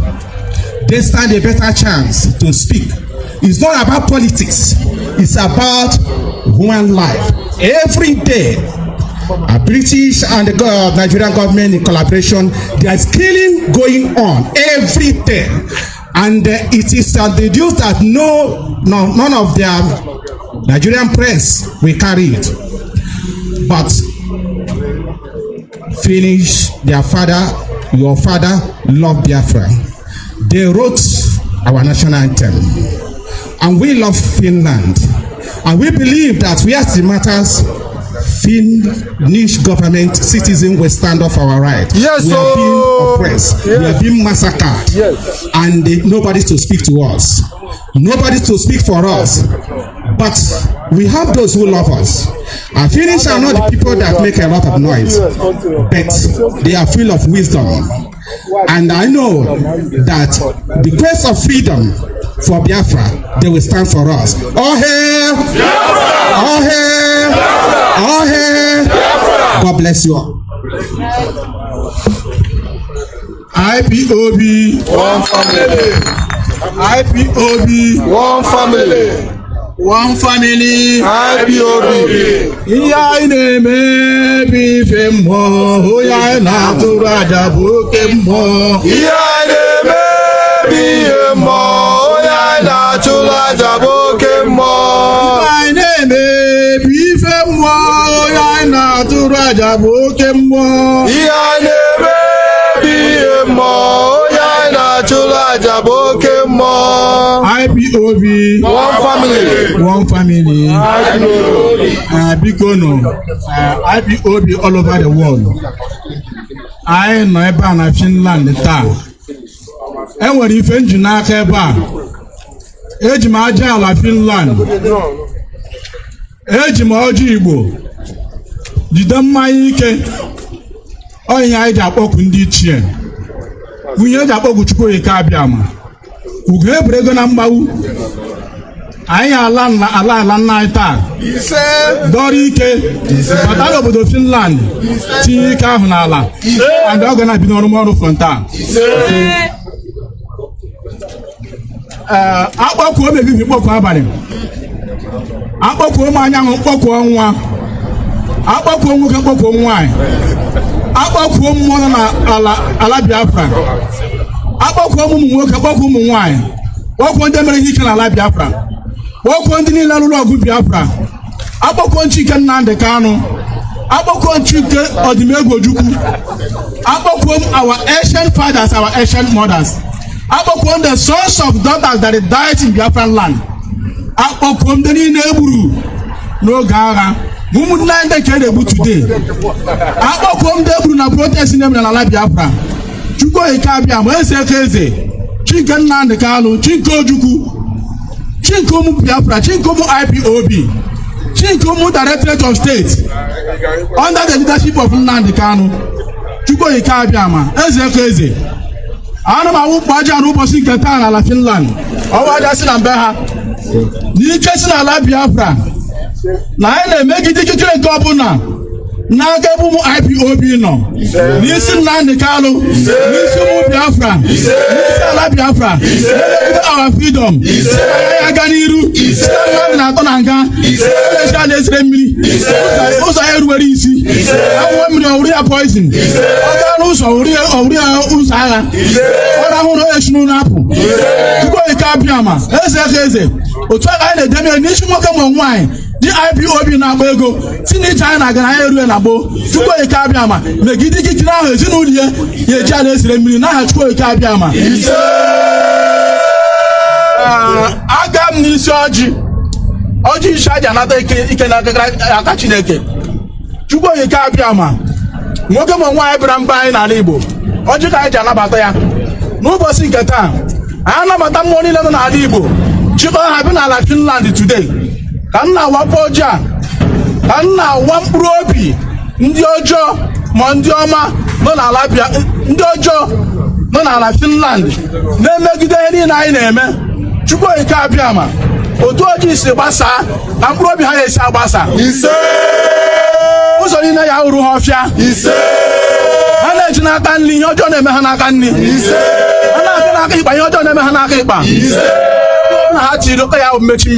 Speaker 10: They stand a better chance to speak. It's not about politics. It's about human life. Every day, a British and the Nigerian government in collaboration, there is killing going on every day. And it is deduced that none of their Nigerian press will carry it. But Finnish, their father, your father, loved Biafra. They wrote our national anthem. And we love Finland. And we believe that where it matters, Finnish government citizens will stand up for our rights.
Speaker 2: Yes,
Speaker 10: we are being oppressed. Yes. We are being massacred. Yes. And nobody to speak to us. Nobody to speak for us. But we have those who love us. And Finnish are not the people that make a lot of noise, but they are full of wisdom. And I know that the quest of freedom for Biafra, they will stand for us. All hail! All hail! All hail! God bless you all. IPOB,
Speaker 2: one family.
Speaker 10: IPOB,
Speaker 2: one family.
Speaker 10: One family.
Speaker 2: IPOB.
Speaker 10: Iya ine me bi fe mo, oya na tura da boke mo.
Speaker 2: Iya ine me bi mo, oya na tura da boke mo.
Speaker 10: Iya ine me bi fe mo, oya na tura da boke mo.
Speaker 2: Iya ine me bi mo, oya na tura da boke mo.
Speaker 10: IPOB,
Speaker 2: one family.
Speaker 10: One family. IPOB all over the world. I know ebe na Finland taa. Enwere ife nji n'aka ebe a. Eji m aja ala Finland. Eji m ọjị Igbo. Jide mmanya ike. Onye anyị ji akpọku ndị ichie. Nwunye ji akpọku Chukwuemeka Abiama. Ugo ebrego na mgbawu. Anyị ala nna anyị taa. Dọrọ ike. Bata n'obodo Finland. Tinye ike ahụ n'ala. And ọ ga na-ebi n'ọrụ from taa. Akpọkuo m ehihie kpọkuo abalị. Akpọkuo m anyanwụ kpọkuo nwa. Akpọkuo nwoke kpọkuo nwaanyị. Akpọkuo mmụọ na ala Biafra. Akpọkuo ụmụ nwoke akpọkuo ụmụ nwaanyị. Kpọkuo ndị mere ihe ike n'ala Biafra. Kpọkuo ndị niile lụrụ ọgụ Biafra. Akpọkuo Chike Nnamdi Kanu. Akpọkuo Chike Odimegwu Ojukwu. Akpọkuo our ancient fathers, our ancient mothers. Akpọkuo the sons of daughters that died in Biafran land. Akpọkuo ndị niile egburu n'oge agha. Mumu nine de kere bu today. Abo kom de bru na protest nem na la Biafra. Chuko ikabia mo eze. Chinko Nnamdi Kanu, Chinko Ojukwu, Chinko mu Biafra, Chinko mu Ipob, Chinko mu Directorate of State under the leadership of Nnamdi Kanu. Chuko ikabia ma eze. Ana ma wu paja no bosi nketa na la Finland. Owa ja si na mbe ha. Ni kesi na la Biafra. Na ene megide kikire nke obuna. Na gabu mu Ipob no. Ni si Nnamdi Kanu. Ni si mu Biafra. Ni si ala Biafra. Our freedom. Aganiru. Na to na nga. Sha na esre mmiri. Uzo eruwere isi. Awo mmiri owuri ya poison. Oga no uzo owuri uzo agha. Ora hu no eshinu na apu. Tuko ikabiama. Eze. Otu aga na edeme ni shi nwoke mo nwan. Di Ipob na agba ego. Tini China ga na eru na gbo. Tuko ikabiama. Megidi kikira ahụ ezinụlọ ya eji ala esre mmiri na ha tuko ikabiama. Agam n'isi ọjị isi aja anata ike na aka Chineke. Chukwu ike abịa ma nwoke ma nwaanyị bịara mba anyị n'ala Igbo ọjị ka anyị ji anabata ya n'ụbọchị nke taa. Anyị anabata mmụọ niile nọ n'ala Igbo chịkọ ha bi n'ala Finland today ka nna awapụ ọjị a ka nna awa mkpụrụ obi ndị ọjọọ ma ndị ọma nọ n'ala ndị ọjọọ nọ n'ala Finland na-emegide ihe niile anyị na-eme. Chukwu ike abịa ma otu ọjị si gbasaa na mkpụrụ obi ha ga-esi agbasa. Ụzọ niile ya hụrụ ha ọfịa. Ha na-eji n'aka nri ihe ọjọọ na-eme ha n'aka nri. Ha na-aka n'aka ịkpa ihe ọjọọ na-eme ha n'aka ịkpa. Na ha tiri ụka ya mmechi.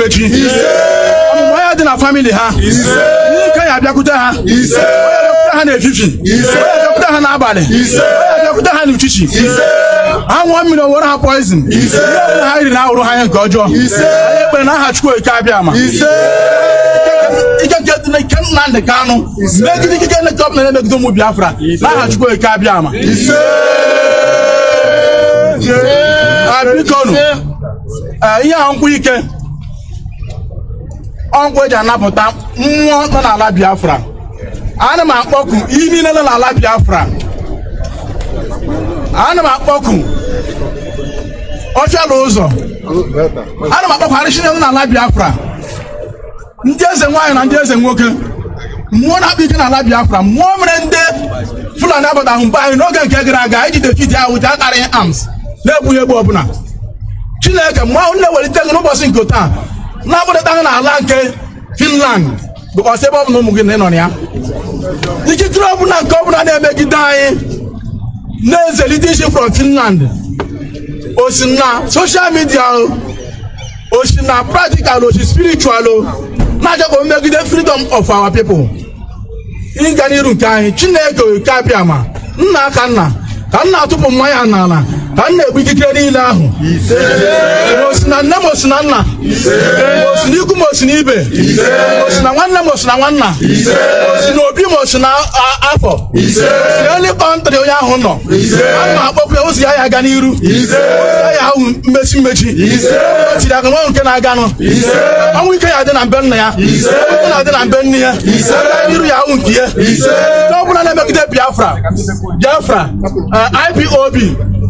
Speaker 10: Ọmụmụ ya dị na famili ha. Ike ya abịakwute ha. Onye abịakwute ha n'efifi. Onye abịakwute ha n'abalị. Onye abịakwute ha n'uchichi. Ha nwa mmiri owere ha poison. Ha riri na ahụrụ ha ihe nke ọjọọ. Anyị ekpere na aha Chukwu ike abịa ma. Ike Nnamdi Kanu megide ike nleta ọbụla na-emegide ụmụ Biafra na aha Chukwu ike abịa ma. Bikonu ihe ahụ nkwụ ike ọnkwụ eji anapụta mmụọ nọ n'ala Biafra. Ana m akpọku ihe niile nọ n'ala Biafra. Ana m akpọku ọfịala ụzọ. Ana m akpọku arịsị nọ n'ala Biafra. Ndị eze nwaanyị na ndị eze nwoke mmụọ na-akpa ike n'ala Biafra. Mmụọ mere ndị Fulani abatahụ mba anyị n'oge nke gara aga iji defeat ha with akarịghị arms na-egbughị egbu ọbụla. Chineke mmụọ ahụ na-ewelite gị n'ụbọchị nke taa na-akpọdata gị n'ala nke Finland bụkọsị ebe ọbụla ụmụ gị na ị nọ na ya. Ikikere ọbụla nke ọbụla na-emegide anyị na-ezelite isi from Finland. Osi na social media osi na practical osi spiritual na-achọkwa megide freedom of our people. Ịga n'iru nke anyị Chineke ike abịa ma nna aka nna ka nna atụpụ mmanya ha n'ala ka nna egbu ikikere niile ahụ. Osi na nne m osi na nna osi na ikwu m osi na ibe osi na nwanne m osi na nwanna osi na obi m osi na afọ onye kọntrị onye ahụ nọ. A na-akpọkwu ya ozi ya aga n'iru ya ahụ mmechi tiri aka nwa nke na-aganụ ọnwụ ike ya dị na mbe nna ya ike na-adị na mbe nne ya n'iru ya ahụ nke ya n'ọbụla na-emegide Biafra Ipob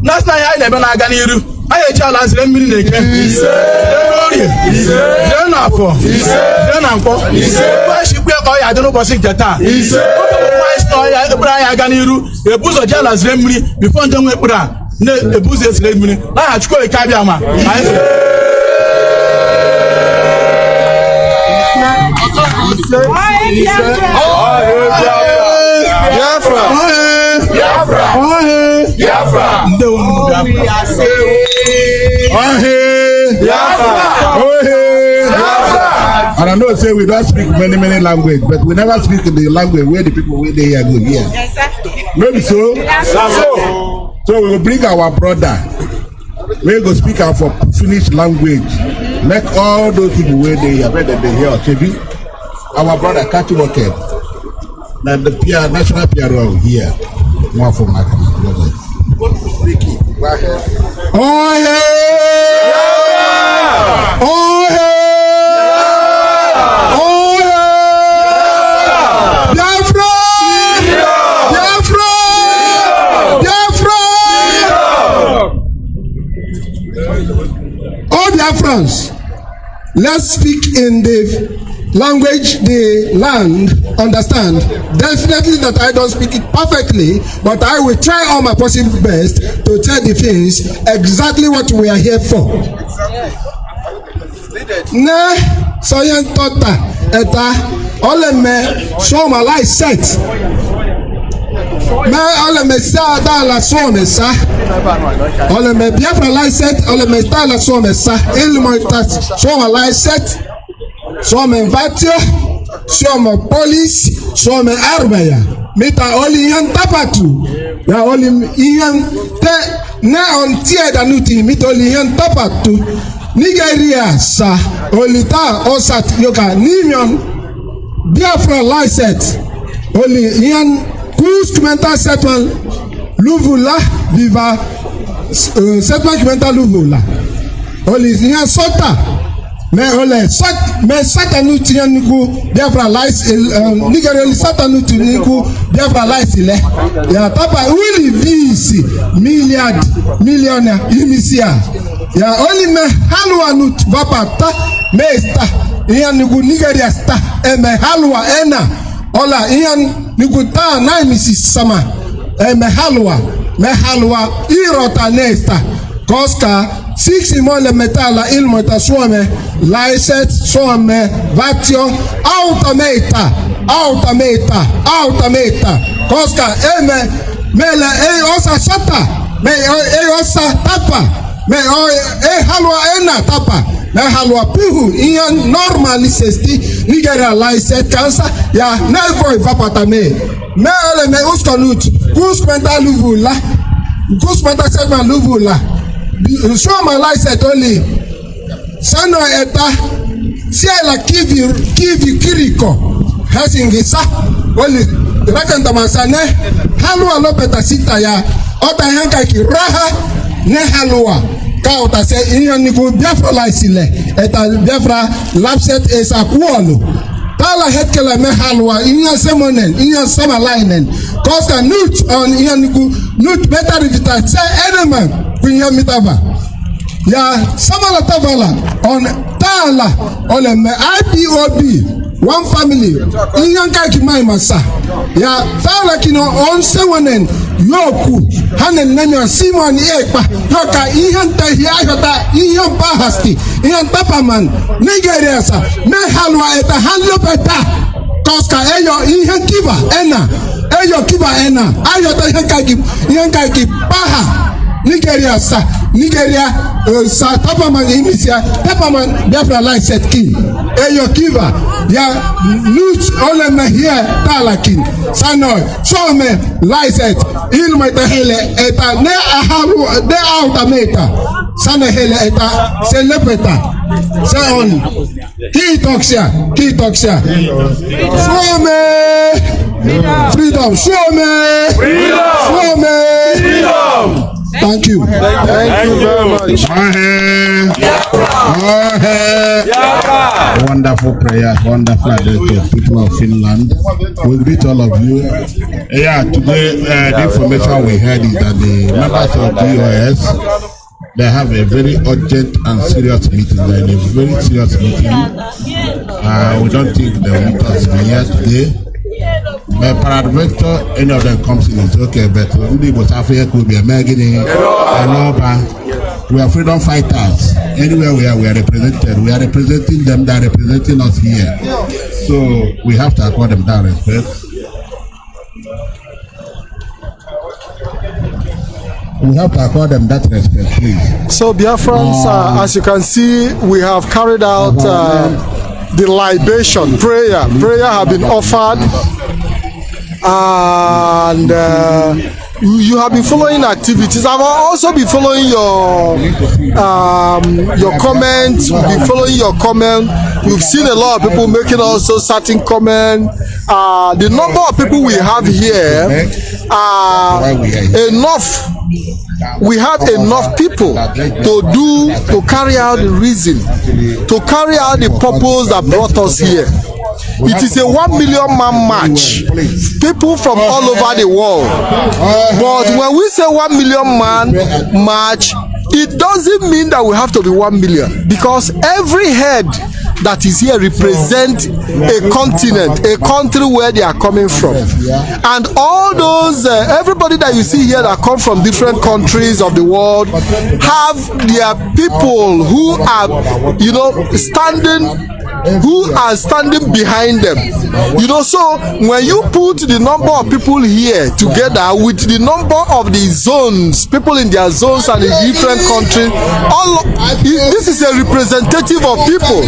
Speaker 10: na-asị anyị na-eme na-aga n'iru. Anyị eji ala zire mmiri na-eke orie jee na afọ jee na nkwọ chikwu ka ọ ya dị n'ụbọchị nke taa. Ekpere anyị aga n'iru ebu ụzọ ji ala zire mmiri bifo ndị nwe ekpere a na-ebu ụzọ esire mmiri n'aha Chukwu ike abịa ma.
Speaker 9: And I know say we don't speak many languages, but we never speak in the language where the people where they hear go hear. Maybe so. So we will bring our brother. We go speak our for Finnish language. Make all those people where they hear, whether they hear or maybe our brother catch work. Then the national PRO here. One for my brother. Oh yeah! Oh yeah! Oh yeah!
Speaker 5: let's speak in the language the land understand. Definitely that I don't speak it perfectly, but I will try all my possible best to tell the things exactly what we are here for. Ne soyen tota eta oleme show my life set. Me oleme sa da la some sa. Oleme Biafra life set oleme da la some sa. Ilmo ta show my life set. Some vatio, some police, some armaya. Meta oli yan tapatu. Ya oli yan te na on tie danuti meta oli yan tapatu. Nigeria sa olita osat yoka nimion Biafra license oli yan kus mental settlement luvula viva settlement mental luvula oli yan sota me ole sat me satanu tianiku Biafra license Nigeria oli satanu tianiku Biafra license le ya tapa uli visi millionaire imisia ya only me halwa nut baba ta me sta iyan niku Nigeria sta me halwa ena ola iyan niku ta na misi sama me halwa irota nesta koska 6 imole metala ilmo ta suome laiset suome vatio automata koska mele osa shata me osa tapa me halwa ena tapa me halwa puhu iyan normal sesti Nigeria license cancer ya never vapata me ole me uskonut kuspenta luvula kuspenta setman luvula show my license only sano eta siela kivi kiriko hasingisa only rakanta masane halwa lopeta sita ya ota hanka kiraha ne halwa ka ota se iyan niku Biafra license eta Biafra lapset esa kuolo tala hetkele me halwa iyan semonen iyan sama linen kosta nut on iyan niku nut better vita say eneman kunya mitava ya sama la tavala on tala ole me Ipob one family iyan ka kimai masa ya tala kino on semonen yoku hanen nanyo simon ekpa hoka iyan ta hiata iyan bahasti iyan tapaman Nigeria sa me halwa eta hanlo peta koska eyo iyan kiba ena ayo ta iyan ka ki paha Nigeria sa tapaman imisia tapaman Biafra license king eyo kiva ya lose ole me here talakin sano show me license ilmo ta hele eta ne ahalu de automata sana hele eta se lepeta se on ki toxia show me freedom show me freedom. Thank you.
Speaker 2: Thank you very much.
Speaker 9: Wonderful prayers, wonderful address to people of Finland. We greet all of you. Yeah, today the information we heard is that the members of BOS they have a very urgent and serious meeting. They're in a very serious meeting. We don't think they will meet us here today. But peradventure, any of them comes in, it's okay. But we could be a Magini, we are freedom fighters. Anywhere we are represented. We are representing them, they are representing us here. So we have to accord them that respect. We have to accord them that respect, please.
Speaker 2: So Biafrans, as you can see, we have carried out the libation prayer. Prayer have been offered, and you have been following activities. I've also been following your comments. We've been following your comment. We've seen a lot of people making also certain comment. The number of people we have here are enough. We have enough people to carry out the reason, to carry out the purpose that brought us here. It is a 1 million man march. People from all over the world. But when we say 1 million man march, it doesn't mean that we have to be 1 million, because every head that is here represent a continent, a country where they are coming from. And all those, everybody that you see here that come from different countries of the world have their people who are, you know, standing behind them. You know, so when you put the number of people here together with the number of the zones, people in their zones and in different countries, this is a representative of people.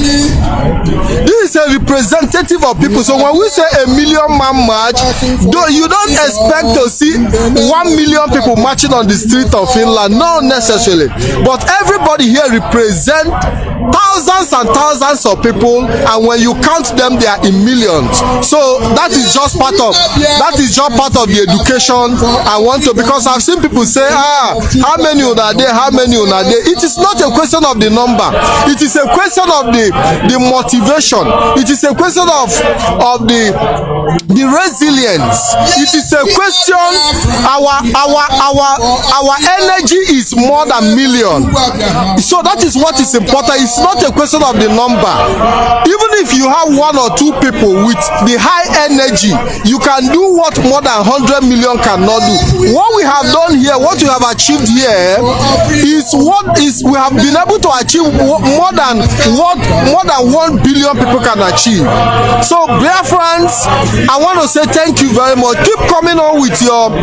Speaker 2: This is a representative of people. So when we say a million man march, you don't expect to see 1 million people marching on the street of Finland, not necessarily. But everybody here represents thousands and thousands of people, and when you count them, they are in millions. So that is just part of the education I want to, because I've seen people say, how many are there, how many are there. It is not a question of the number, it is a question of the motivation, it is a question of the resilience, it is a question. Our energy is more than million, so that is what is important. It's not a question of the number. Even if you have 1 or 2 people with the high energy, you can do what more than 100 million cannot do. What we have done here, what we have achieved here, is we have been able to achieve more than 1 billion people can achieve. So Biafrans, I want to say thank you very much. Keep coming on with your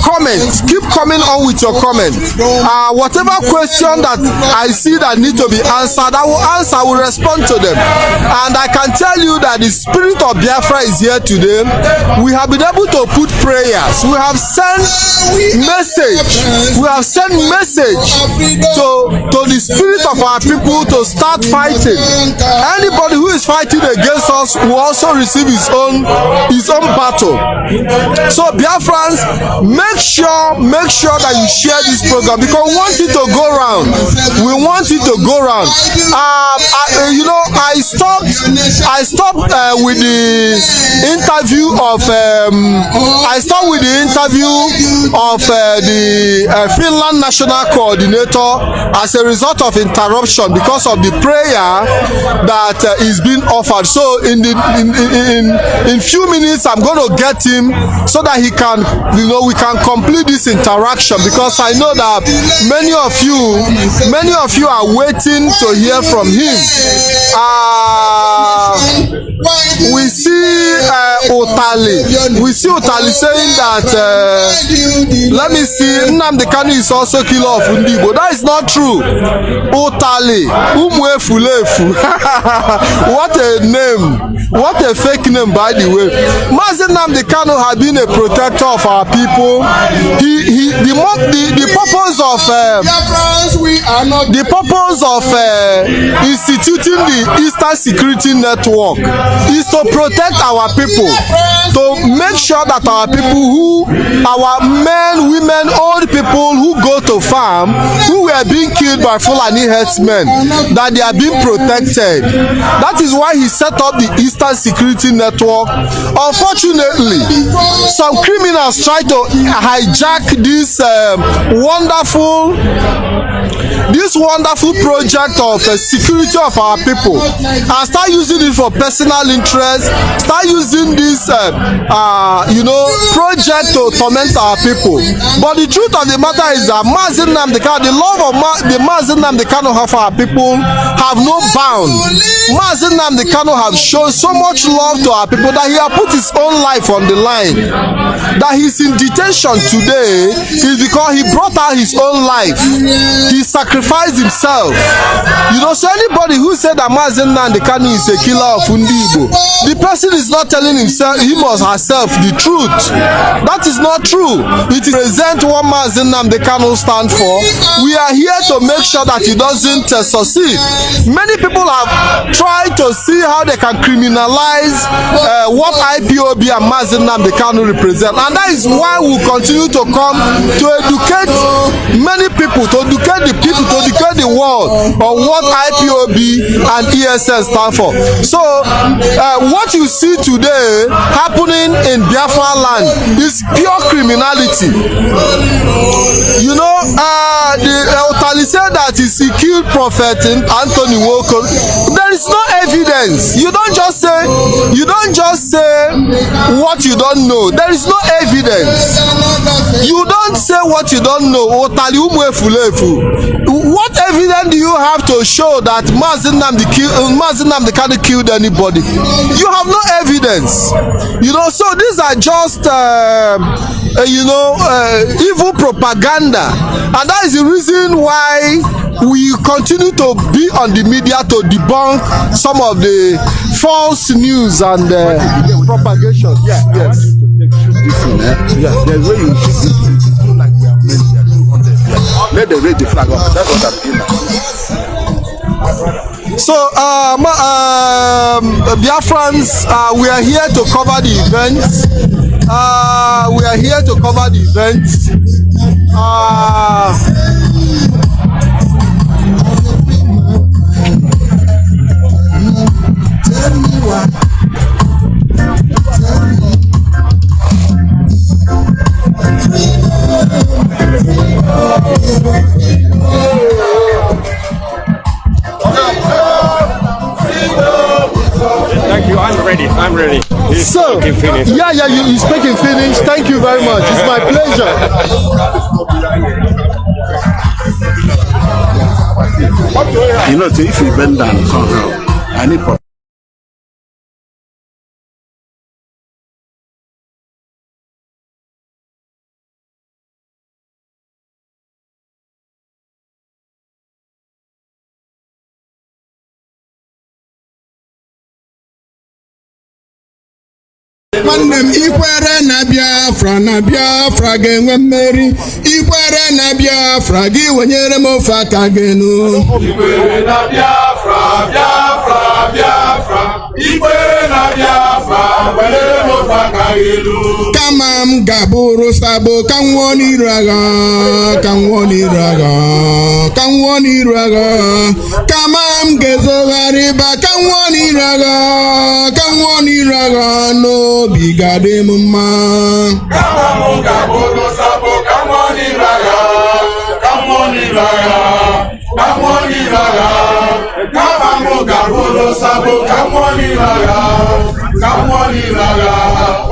Speaker 2: comments. Keep coming on with your comments. Whatever question that I see that need to be answered, I will answer, I will respond to them. And I can tell you that the spirit of Biafra is here today. We have been able to put prayers. We have sent message. We have sent message to the spirit of our people to start fighting. Anybody who is fighting against us will also receive his own battle. So Biafrans, make sure that you share this program, because we want it to go round. We want it to go round. You know, I stopped with the interview of the Finland National Coordinator as a result of interruption because of the prayer that is being offered. So in few minutes I'm going to get him so that he can, you know, we can complete this interaction, because I know that many of you are waiting to hear from him. We see Otali saying that let me see, Nnamdi Kanu is also killer of Ndibo. That is not true. Otali Umwefulefu. What a name, what a fake name, by the way. Mazi Nnamdi Kanu has been a protector of our people. The purpose of instituting the Eastern Security Network is to protect our people, to make sure that our people, our men, women, old people who go to farm, who were being killed by Fulani herdsmen, that they are being protected. That is why he set up the Eastern Security Network. Unfortunately, some criminals try to hijack this wonderful project of security of our people and start using it for personal interest, start using this project to torment our people. But the truth of the matter is that Mazi Nnamdi Kanu, the love of the Mazi Nnamdi Kanu have for our people have no bound. Mazi Nnamdi Kanu have shown so much love to our people that he has put his own life on the line. That he's in detention today is because he brought out his own life. He sacrificed himself. You know, so anybody who said that Mazi Nnamdi Kanu is a killer of Ndibo, the person is not telling him or herself the truth. That is not true. It represents what Mazi Nnamdi Kanu stand for. We are here to make sure that he doesn't succeed. Many people have tried to see how they can criminalize what Ipob and Mazi Nnamdi Kanu represent, and that is why we continue to come to educate many people, to educate the people, to educate the world on what Ipob and ESN stand for. So what you see today happening in Biafra land is pure criminality. You know, the Otali said that he killed Prophet Anthony Woko. There is no evidence. You don't just say what you don't know. There is no evidence. You don't say what you don't know. Otali umwefulefu. What evidence do you have to show that Mazi Nnamdi Kanu killed anybody? You have no evidence. You know, so these are just evil propaganda, and that is the reason why we continue to be on the media to debunk some of the false news and propagation. Yes. There's where you shoot like we have made here. Let them raise the flag up. That's what I'm doing now. So, Biafrans, we are here to cover the events.
Speaker 11: Thank you. I'm ready. He's speaking Finnish.
Speaker 2: Yeah, you speak in Finnish. Thank you very much. It's my pleasure.
Speaker 9: You know, if you bend down somehow, I need for
Speaker 10: Nwannem ikwere na Biafra ga-enwe mmeri. Ikwere na Biafra gị wenyere m ofe aka gị nụ.
Speaker 3: Ikwere na Biafra. Ikwere na Biafra wenyere m ofe aka gị nụ.
Speaker 10: Kama m ga-abụrụ sabo ka m nwụọ n'iru agha. Kama m ga-ezogharịba ka m nwụọ n'iru agha n'obi ga-adị m mma.
Speaker 3: Kama m ga-abụrụ sabo ka m nwụọ n'iru agha. Kama m ga-abụrụ sabo ka m nwụọ n'iru agha.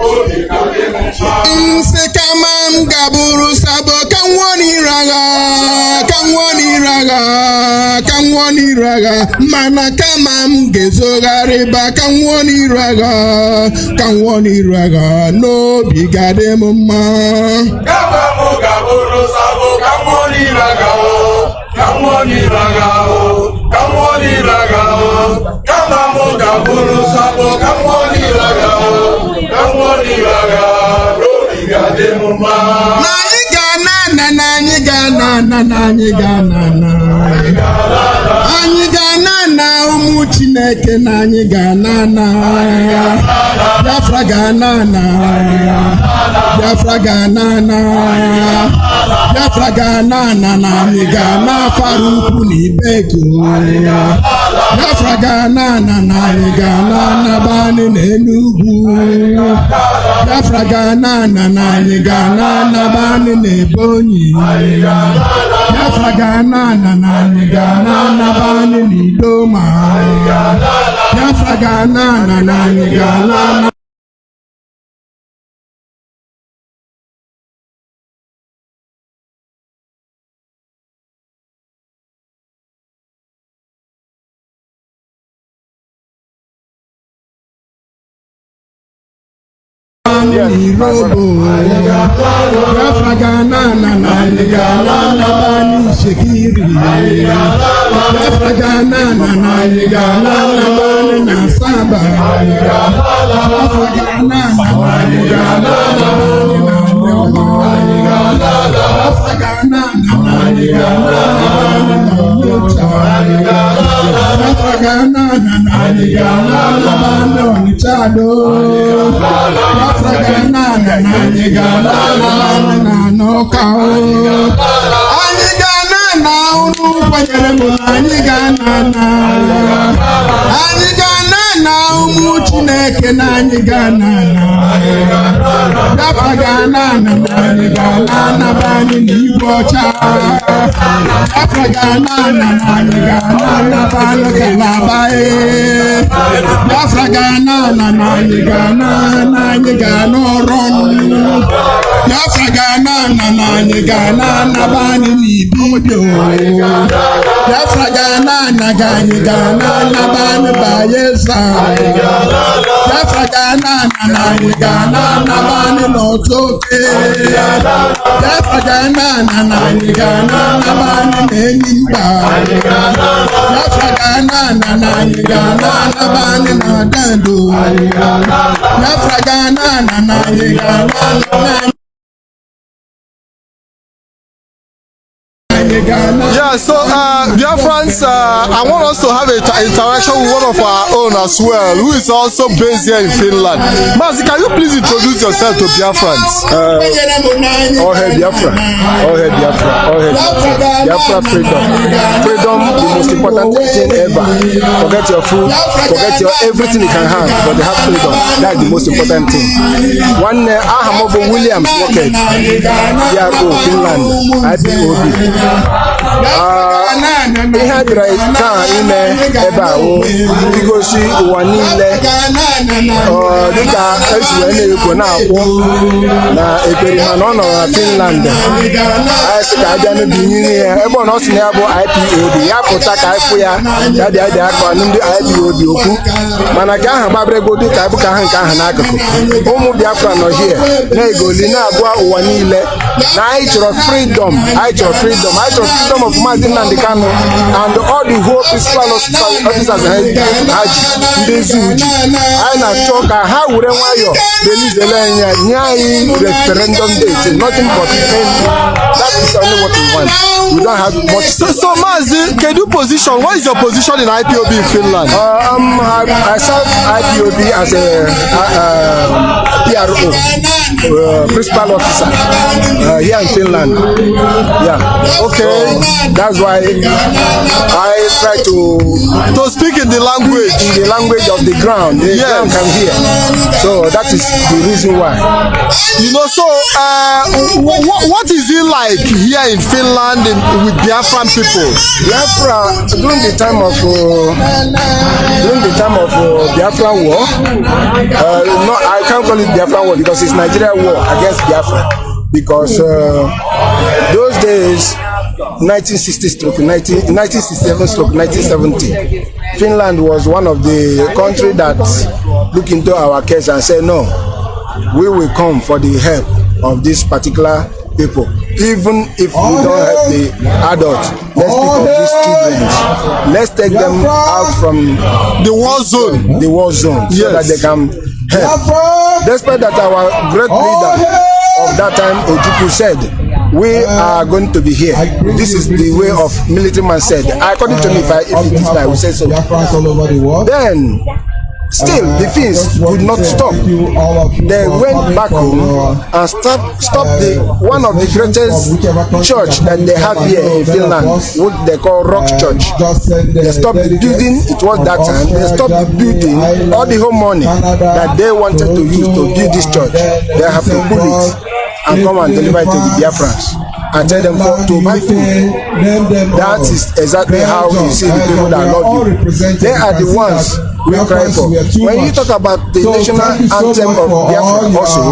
Speaker 3: Obi ga-adị m mma.
Speaker 10: Nsị kama m ga-abụrụ sabo ka m nwụọ n'iru agha. Mana kama m ga-ezogharịba ka m nwụọ n'iru agha n'obi ga-adị m mma.
Speaker 3: Kama m ga-abụrụ sabo ka m nwụọ n'iru agha. Kama m ga-abụrụ sabo ka m nwụọ n'iru agha. Obi ga-adị m mma.
Speaker 10: Anyị ga-ana ụmụ Chineke na anyị ga-ana. Biafra ga-ana. Na anyị ga-ana afara ukwu na Ibeko. Biafra ga-ana na anyị ga-ana Bani na Enugu. Biafra ga-ana na anyị ga-ana Bani na Ebonyi. Biafra ga-ana na anyị ga-ana Bani na Idoma. Biafra ga-ana na anyị ga-ana. Biafra ga-ana na anyị ga-ana Bani Shekiri. Biafra ga-ana na anyị ga-ana Bani na Saba. Biafra ga-ana na anyị ga-ana Bani na Nyoma. Biafra ga-ana na anyị ga-ana Bani na Nyocha. Biafra ga-ana na anyị ga-ana Bani Onitsha-do. Biafra ga-ana na anyị ga-ana Bani na N'Ọka. Anyị ga-ana na unu kwenyere m na anyị ga-ana. Anyị ga-ana na ụmụ Chineke na anyị ga-ana Biafra ga-ana anyị ga-ana banye n'igwe ọcha Biafra ga-ana anyị ga-ana banye kalaba Biafra ga-ana anyị ga-ana ọrụ Biafra ga-ana anyị ga-ana banye n'ibido Biafra ga-ana anyị ga-ana banye bayeza Biafra ga-ana anyị ga-ana banye n'ọtọke Biafra ga-ana anyị ga-ana banye n'Enyimba Biafra ga-ana anyị ga-ana banye n'Adando Biafra ga-ana anyị ga-ana
Speaker 2: Yeah, so Biafrans, I want us to have an interaction with one of our own as well, who is also based here in Finland. Mazi, can you please introduce yourself to Biafrans?
Speaker 4: All hail Biafra, all hail Biafra, all hail Biafra. Biafra freedom. Freedom, the most important thing ever. Forget your food, forget your everything you can have, but they have freedom. That's the most important thing. One Ahamobo Williams Rocket, Biafra, Finland, Ipob. Ihe adịrị taa ime ebe ahụ igosi ụwa niile dịka esi wee na-ekwo na-akwụ na ekperima na ọ nọrọ na Finland anyị sị ka abịa n'obinye ya ebe ọ na ọ sị na ya bụ IPOB ya pụta ka ịfụ ya ya bịa dị aka ndị IPOB okwu mana ka aha gbabara ego dịka bụ ka aha nke aha n'akụkụ ụmụ Biafra nọ hie na-egoli na-agwa ụwa niile na anyị chọrọ freedom anyị chọrọ freedom of Mazi Nnamdi Kanu and all the whole principal officers ha ji ndị ezi uji anyị na-achọ ka ha were nwayọọ delizele anya nye anyị referendum date nothing but that is only what we want. We don't have much.
Speaker 2: So Mazi, can you position? What is your position in IPOB in Finland?
Speaker 4: I serve IPOB as a PRO, principal officer here in Finland. Yeah.
Speaker 2: Okay.
Speaker 4: So that's why I try to
Speaker 2: speak in the language
Speaker 4: of the ground. The ground can hear. So that is the reason why.
Speaker 2: You know. So what is it like here in Finland with Biafran people?
Speaker 4: Biafra during the time of Biafran war. No, I can't call it Biafran war because it's Nigeria war against Biafra. Because those days, 1967 1970, Finland was one of the countries that looked into our case and said, no, we will come for the help of this particular people. Even if we don't help the adults, let's pick up these children. Let's take them out from
Speaker 2: the war zone.
Speaker 4: The war zone, so that they can help. Despite that, our great leader of that time, Ojukwu, said, we are going to be here. This is the way of military man said. According to me, if it is I will say so. Then, still, the Finns would not stop. They went back home and stopped one of the greatest church that they have here in Finland, what they call Rock Church. They stopped building, it was that time, they stopped building all the whole money that they wanted to use to build this church. They have to pull it and come and deliver it to the Biafrans and tell them to buy food. That is exactly how you see the people that love you. They are the ones we cry for. When you talk about the national anthem of Biafra also,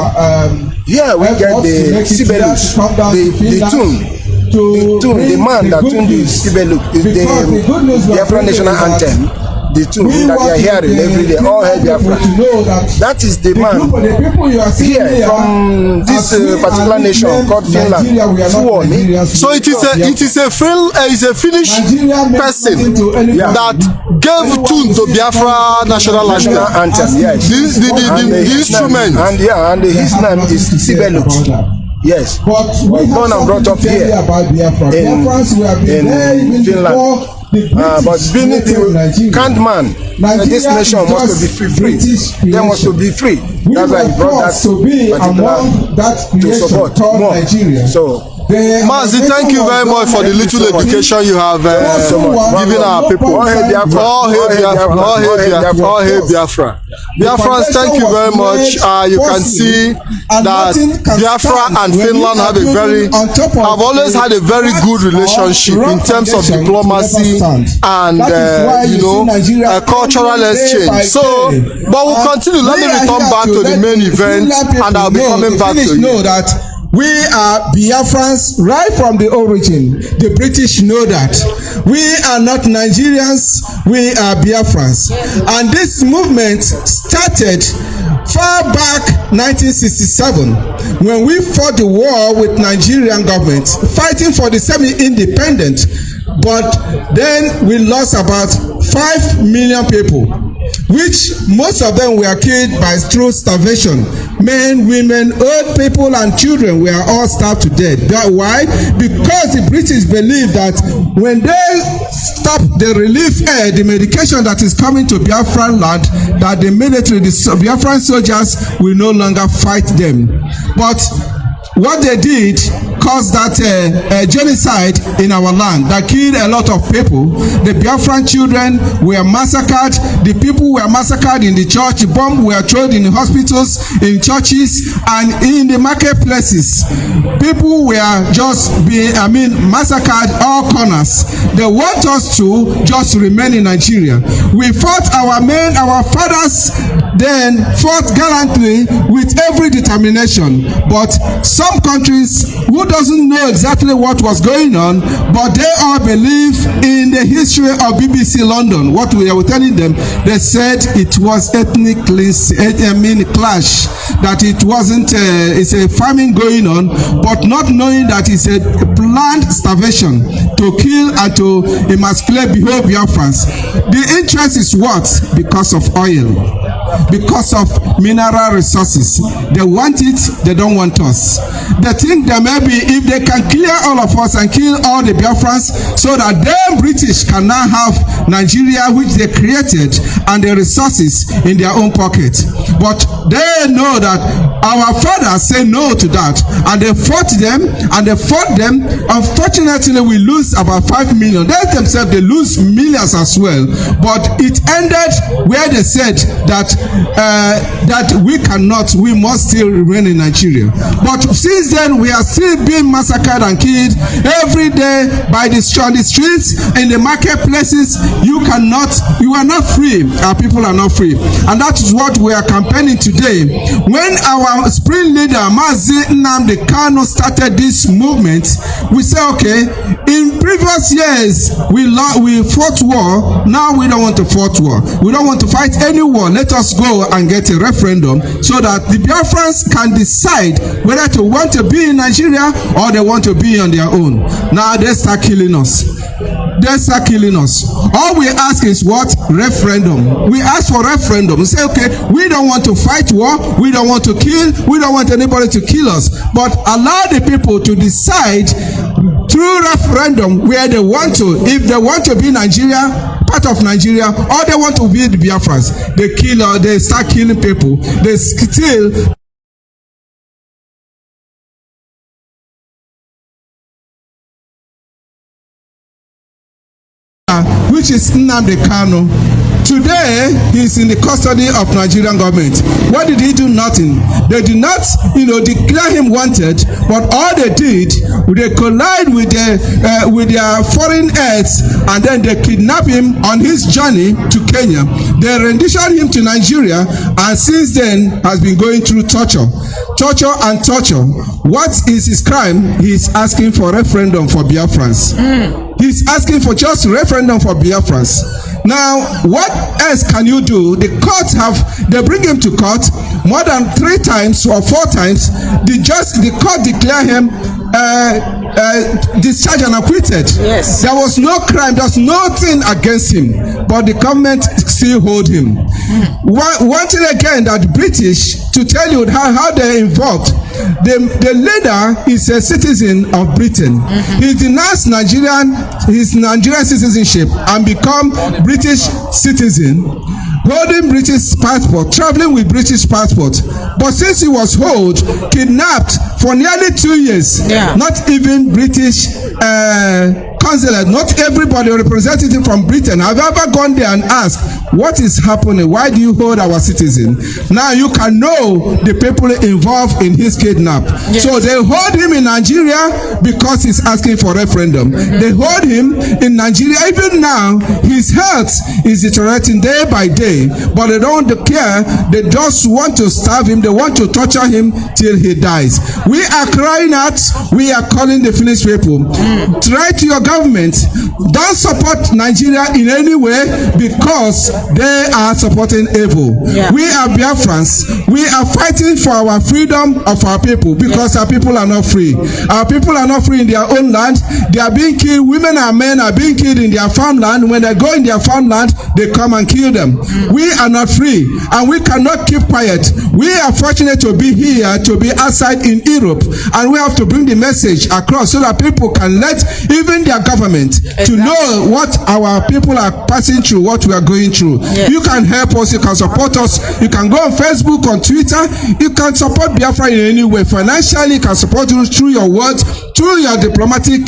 Speaker 4: here we get the Sibelus, the man that tuned the Sibelus, the Biafra national anthem. The tune that they are hearing every day, all hail Biafra. That is the man here from this particular nation called Finland.
Speaker 2: So it is a Finnish person that gave tune to Biafra national
Speaker 4: anthem. Yes,
Speaker 2: the instrument.
Speaker 4: And his name is Sibelus. Yes, born and brought up here in Finland. But being the kind man, this nation must to be free. They must to be free. That's why he brought that particular to support more. So
Speaker 2: Mazi, thank you very much for the little education you have given our people. All hail Biafra. All hail Biafra. Biafrans, thank you very much. You can see that Biafra and Finland have always had a very good relationship in terms of diplomacy and cultural exchange. So, but we'll continue. Let me return back to the main event, and I'll be coming back to you.
Speaker 10: We are Biafrans right from the origin. The British know that. We are not Nigerians, we are Biafrans. And this movement started far back 1967 when we fought the war with Nigerian government, fighting for the semi-independent. But then we lost about 5 million people, which most of them were killed by through starvation. Men, women, old people and children were all starved to death. Why? Because the British believed that when they stop the relief aid, the medication that is coming to Biafran land, that the military, the Biafran soldiers will no longer fight them. But what they did caused that genocide in our land that killed a lot of people. The Biafran children were massacred. The people were massacred in the church. Bombs were thrown in hospitals, in churches, and in the marketplaces. People were just being, massacred all corners. They want us to just remain in Nigeria. We fought our men, our fathers, then fought gallantly with every determination. But some countries who doesn't know exactly what was going on, but they all believe in the history of BBC London. What we were telling them, they said it was ethnic clash, that it wasn't, it's a famine going on, but not knowing that it's a planned starvation to kill and to emasculate Biafrans. The interest is what? Because of oil, because of mineral resources. They want it, they don't want us. They think that maybe if they can clear all of us and kill all the Biafrans, so that them British can now have Nigeria, which they created, and the resources in their own pocket. But they know that our fathers say no to that, and they fought them, and they fought them. Unfortunately, we lose about 5 million. They themselves, they lose millions as well. But it ended where they said that we cannot, we must still remain in Nigeria. But since then, we are still being massacred and killed every day on the streets, in the marketplaces. You are not free. Our people are not free. And that is what we are campaigning today. When our spring leader, Mazi Nnamdi Kanu, started this movement, we say, okay, in previous years, we fought war. Now we don't want to fight war. We don't want to fight any war. Let us go and get a referendum so that the Biafrans can decide whether to want to be in Nigeria or they want to be on their own. Now they start killing us. They start killing us. All we ask is what? Referendum. We ask for referendum. We say, okay, we don't want to fight war. We don't want to kill. We don't want anybody to kill us. But allow the people to decide through referendum where they want to. If they want to be Nigeria, part of Nigeria, or they want to be the Biafrans. They kill, they start killing people. They still which is Nnamdi Kanu. Today, he is in the custody of Nigerian government. What did he do? Nothing. They did not, declare him wanted, but all they did, they collide with their foreign aides, and then they kidnap him on his journey to Kenya. They rendition him to Nigeria, and since then has been going through torture. Torture and torture. What is his crime? He is asking for referendum for Biafrans. He's asking for just referendum for Biafrans. Now, what else can you do? The courts they bring him to court more than 3 times or 4 times. The court declare him discharged and acquitted. Yes. There was no crime, there was nothing against him, but the government still hold him. One thing again that the British, to tell you how they're involved, the leader is a citizen of Britain. He denounced his Nigerian citizenship and become British citizen.
Speaker 8: holding British passport, traveling with British passport. But since he was kidnapped for nearly 2 years, not even British consulate, not everybody representative from Britain have ever gone there and asked, what is happening? Why do you hold our citizen? Now you can know the people involved in his kidnap. Yes. So they hold him in Nigeria because he's asking for referendum. They hold him in Nigeria. Even now, his health is deteriorating day by day, but they don't care. They just want to starve him. They want to torture him till he dies. We are crying out. We are calling the Finnish people. Try to your government. Don't support Nigeria in any way because they are supporting evil. Yeah. We are Biafrans. We are fighting for our freedom of our people because our people are not free. Our people are not free in their own land. They are being killed. Women and men are being killed in their farmland. When they go in their farmland, they come and kill them. We are not free and we cannot keep quiet. We are fortunate to be here, to be outside in Europe, and we have to bring the message across so that people can let even their government to know what our people are passing through, what we are going through. Yes. You can help us, you can support us, you can go on Facebook, on Twitter, you can support Biafra in any way. Financially, you can support us through your words, through your diplomatic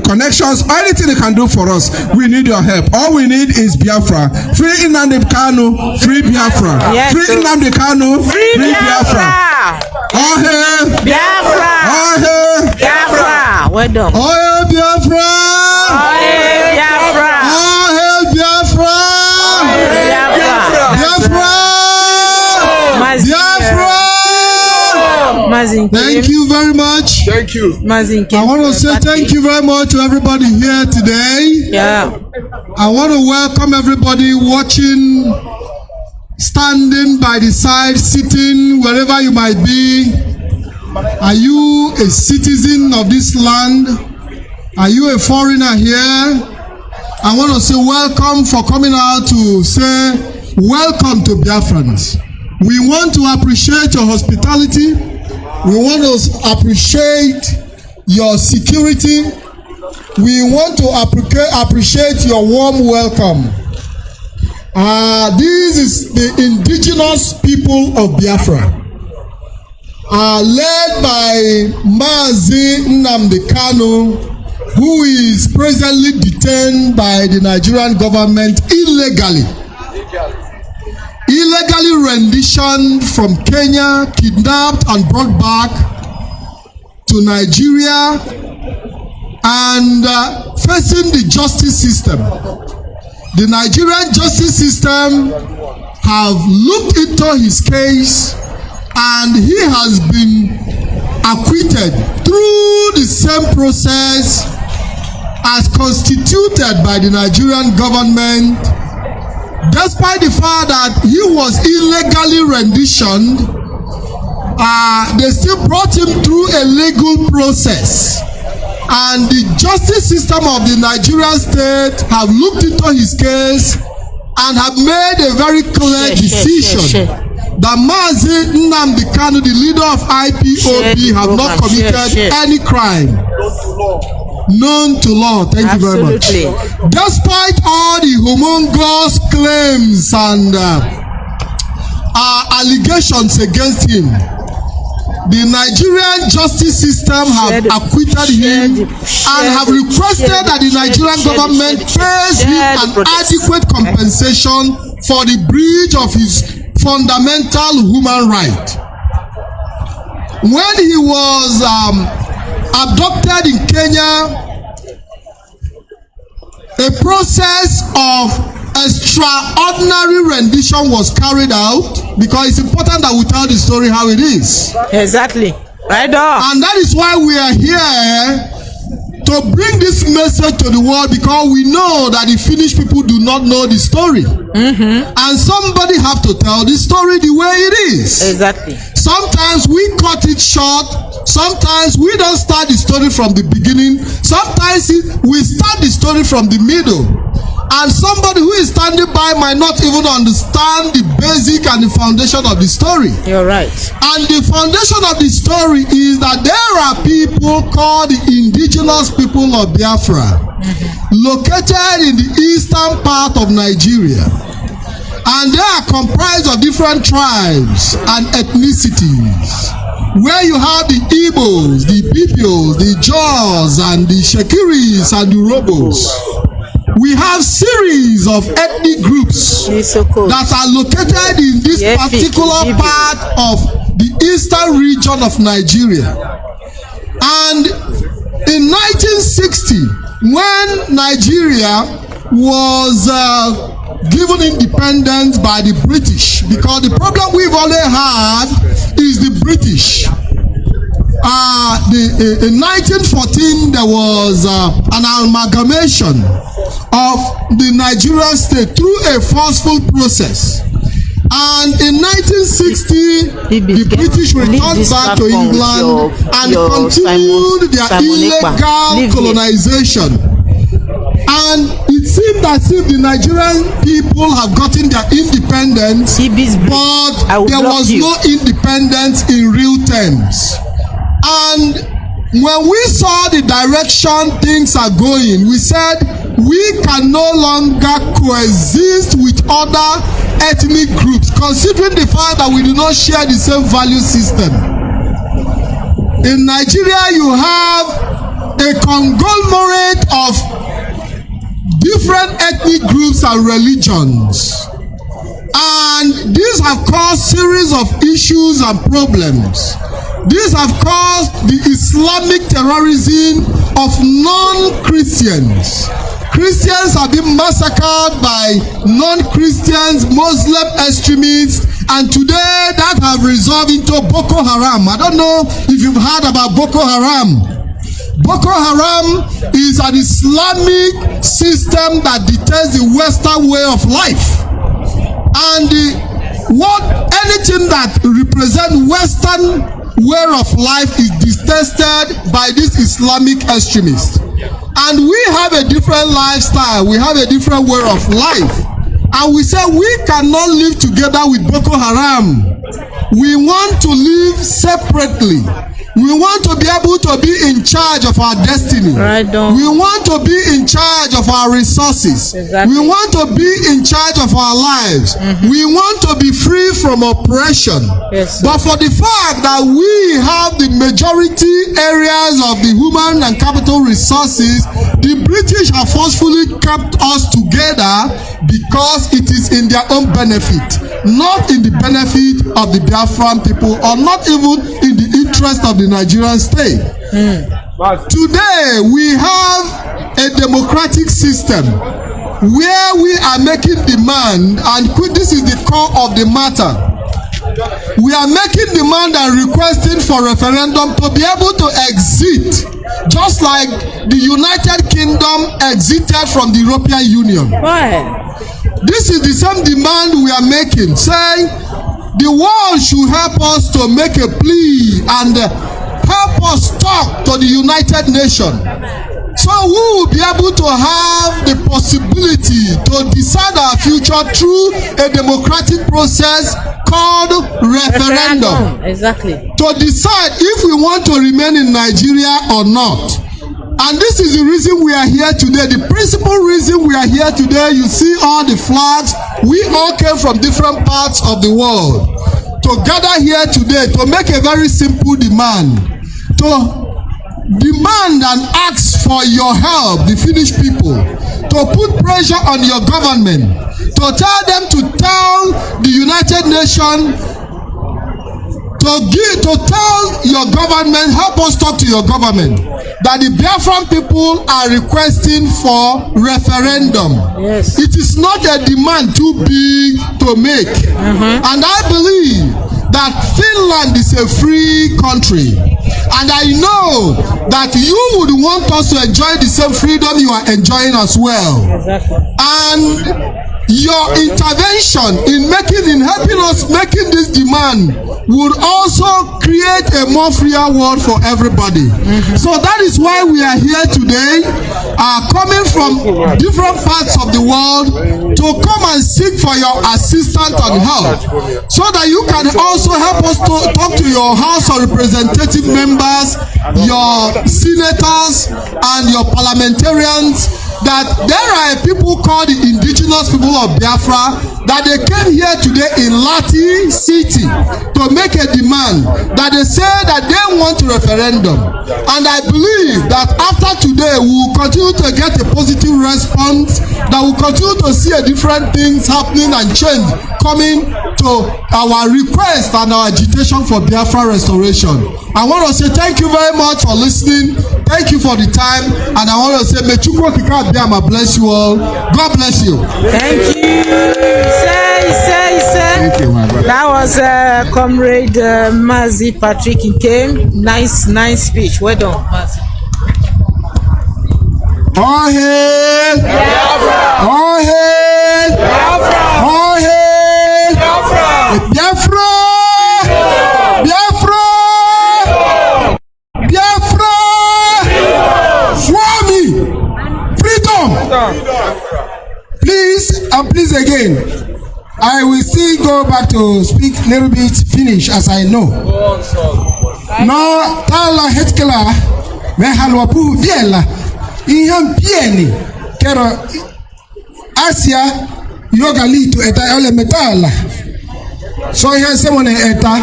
Speaker 8: connections, anything you can do for us. We need your help. All we need is Biafra. Free Nnamdi Kanu, free Biafra. Yes. Free Nnamdi Kanu, free Biafra. All hail
Speaker 12: Biafra.
Speaker 8: All hail
Speaker 12: Biafra. Well done.
Speaker 8: All hail Biafra.
Speaker 12: All hail Biafra.
Speaker 8: All hail Biafra. Biafra. Biafra.
Speaker 12: Mazi.
Speaker 5: Thank you very much.
Speaker 4: Thank you.
Speaker 12: Mazi.
Speaker 5: I want to say thank you very much to everybody here today.
Speaker 12: Yeah.
Speaker 5: I want to welcome everybody watching, standing by the side, sitting, wherever you might be. Are you a citizen of this land? Are you a foreigner here? I want to say welcome for coming out to say welcome to Biafrans. We want to appreciate your hospitality. We want to appreciate your security. We want to appreciate your warm welcome. This is the indigenous people of Biafra, led by Mazi Nnamdi Kanu, who is presently detained by the Nigerian government illegally. Illegally renditioned from Kenya, kidnapped and brought back to Nigeria, and facing the justice system. The Nigerian justice system have looked into his case, and he has been acquitted through the same process as constituted by the Nigerian government. Despite the fact that he was illegally renditioned, they still brought him through a legal process. And the justice system of the Nigerian state have looked into his case and have made a very clear decision that Mazi Nnamdi Kanu, the leader of Ipob, have not committed any crime known to law. Thank you very much. Despite all the humongous claims and allegations against him, the Nigerian justice system have acquitted him and have requested that the Nigerian government pays him an adequate compensation for the breach of his fundamental human right. When he was abducted in Kenya, a process of extraordinary rendition was carried out, because it's important that we tell the story how it is.
Speaker 12: Exactly. Right on.
Speaker 5: And that is why we are here to bring this message to the world, because we know that the Finnish people do not know the story. And somebody have to tell the story the way it is.
Speaker 12: Exactly.
Speaker 5: Sometimes we cut it short. Sometimes we don't start the story from the beginning. Sometimes we start the story from the middle.
Speaker 2: And somebody who is standing by might not even understand the basic and the foundation of the story.
Speaker 12: You're right.
Speaker 2: And the foundation of the story is that there are people called the indigenous people of Biafra, located in the eastern part of Nigeria. And they are comprised of different tribes and ethnicities, where you have the Ibos, the Bipios, the Jaws, and the Shekiris, and the Robos. We have series of ethnic groups that are located in this particular part of the eastern region of Nigeria. And in 1960, when Nigeria was given independence by the British, because the problem we've always had is the British. In 1914, there was an amalgamation of the Nigerian state through a forceful process. And in 1960, the British returned back to England and continued their illegal colonization. And it seemed as if the Nigerian people have gotten their independence, but there was no independence in real terms. And when we saw the direction things are going, we said we can no longer coexist with other ethnic groups, considering the fact that we do not share the same value system. In Nigeria, you have a conglomerate of different ethnic groups and religions, and these have caused series of issues and problems. These have caused the Islamic terrorism of non-Christians. Christians have been massacred by non-Christians, Muslim extremists, and today that have resolved into Boko Haram. I don't know if you've heard about Boko Haram. Boko Haram is an Islamic system that dictates the Western way of life. And anything that represents Western way of life is detested by these Islamic extremists. And we have a different lifestyle, we have a different way of life. And we say we cannot live together with Boko Haram. We want to live separately. We want to be able to be in charge of our destiny.
Speaker 12: Right on.
Speaker 2: We want to be in charge of our resources.
Speaker 12: Exactly.
Speaker 2: We want to be in charge of our lives. We want to be free from oppression.
Speaker 12: Yes.
Speaker 2: But for the fact that we have the majority areas of the human and capital resources, the British have forcefully kept us together because it is in their own benefit, not in the benefit of the Biafran people, or not even in the interest of the Nigerian state. Today we have a democratic system where we are making demand, and this is the core of the matter. We are making demand and requesting for referendum to be able to exit, just like the United Kingdom exited from the European Union.
Speaker 12: Why?
Speaker 2: This is the same demand we are making, saying the world should help us to make a plea and help us talk to the United Nations, so we will be able to have the possibility to decide our future through a democratic process called referendum.
Speaker 12: Exactly.
Speaker 2: To decide if we want to remain in Nigeria or not. And this is the reason we are here today. The principal reason we are here today, you see all the flags. We all came from different parts of the world to gather here today to make a very simple demand. To demand and ask for your help, the Finnish people, to put pressure on your government, to tell them to tell the United Nations, to tell your government, help us talk to your government, that the Biafran people are requesting for referendum.
Speaker 12: Yes.
Speaker 2: It is not a demand too big to make. And I believe that Finland is a free country. And I know that you would want us to enjoy the same freedom you are enjoying as well.
Speaker 12: Exactly.
Speaker 2: And your intervention in helping us making this demand would also create a more freer world for everybody. So that is why we are here today, coming from different parts of the world to come and seek for your assistance and help, so that you can also help us to talk to your House of Representative members, your senators, and your parliamentarians, that there are people called the indigenous people of Biafra, that they came here today in Lati City to make a demand, that they say that they want a referendum. And I believe that after today we will continue to get a positive response, that we will continue to see a different things happening and change coming to our request and our agitation for Biafra restoration. I want to say thank you very much for listening. Thank you for the time, and I want to say may Chukwu Okike Abiama bless you all. God bless you.
Speaker 12: Thank you.
Speaker 9: Thank you, my brother.
Speaker 12: That was Comrade Mazi Patrick Nkem. Nice speech. Well done, Mazi.
Speaker 1: All hail!
Speaker 12: Biafra!
Speaker 1: All hail!
Speaker 12: Biafra!
Speaker 1: All hail!
Speaker 12: Biafra!
Speaker 1: Biafra! Biafra! Biafra! Swami! Freedom! Please again, I will still go back to speak a little bit Finnish as I know. No, tala hetkela me halwapu viela. Ihan pieni kero Asia yoga litu eta ole metala. So ihan semone eta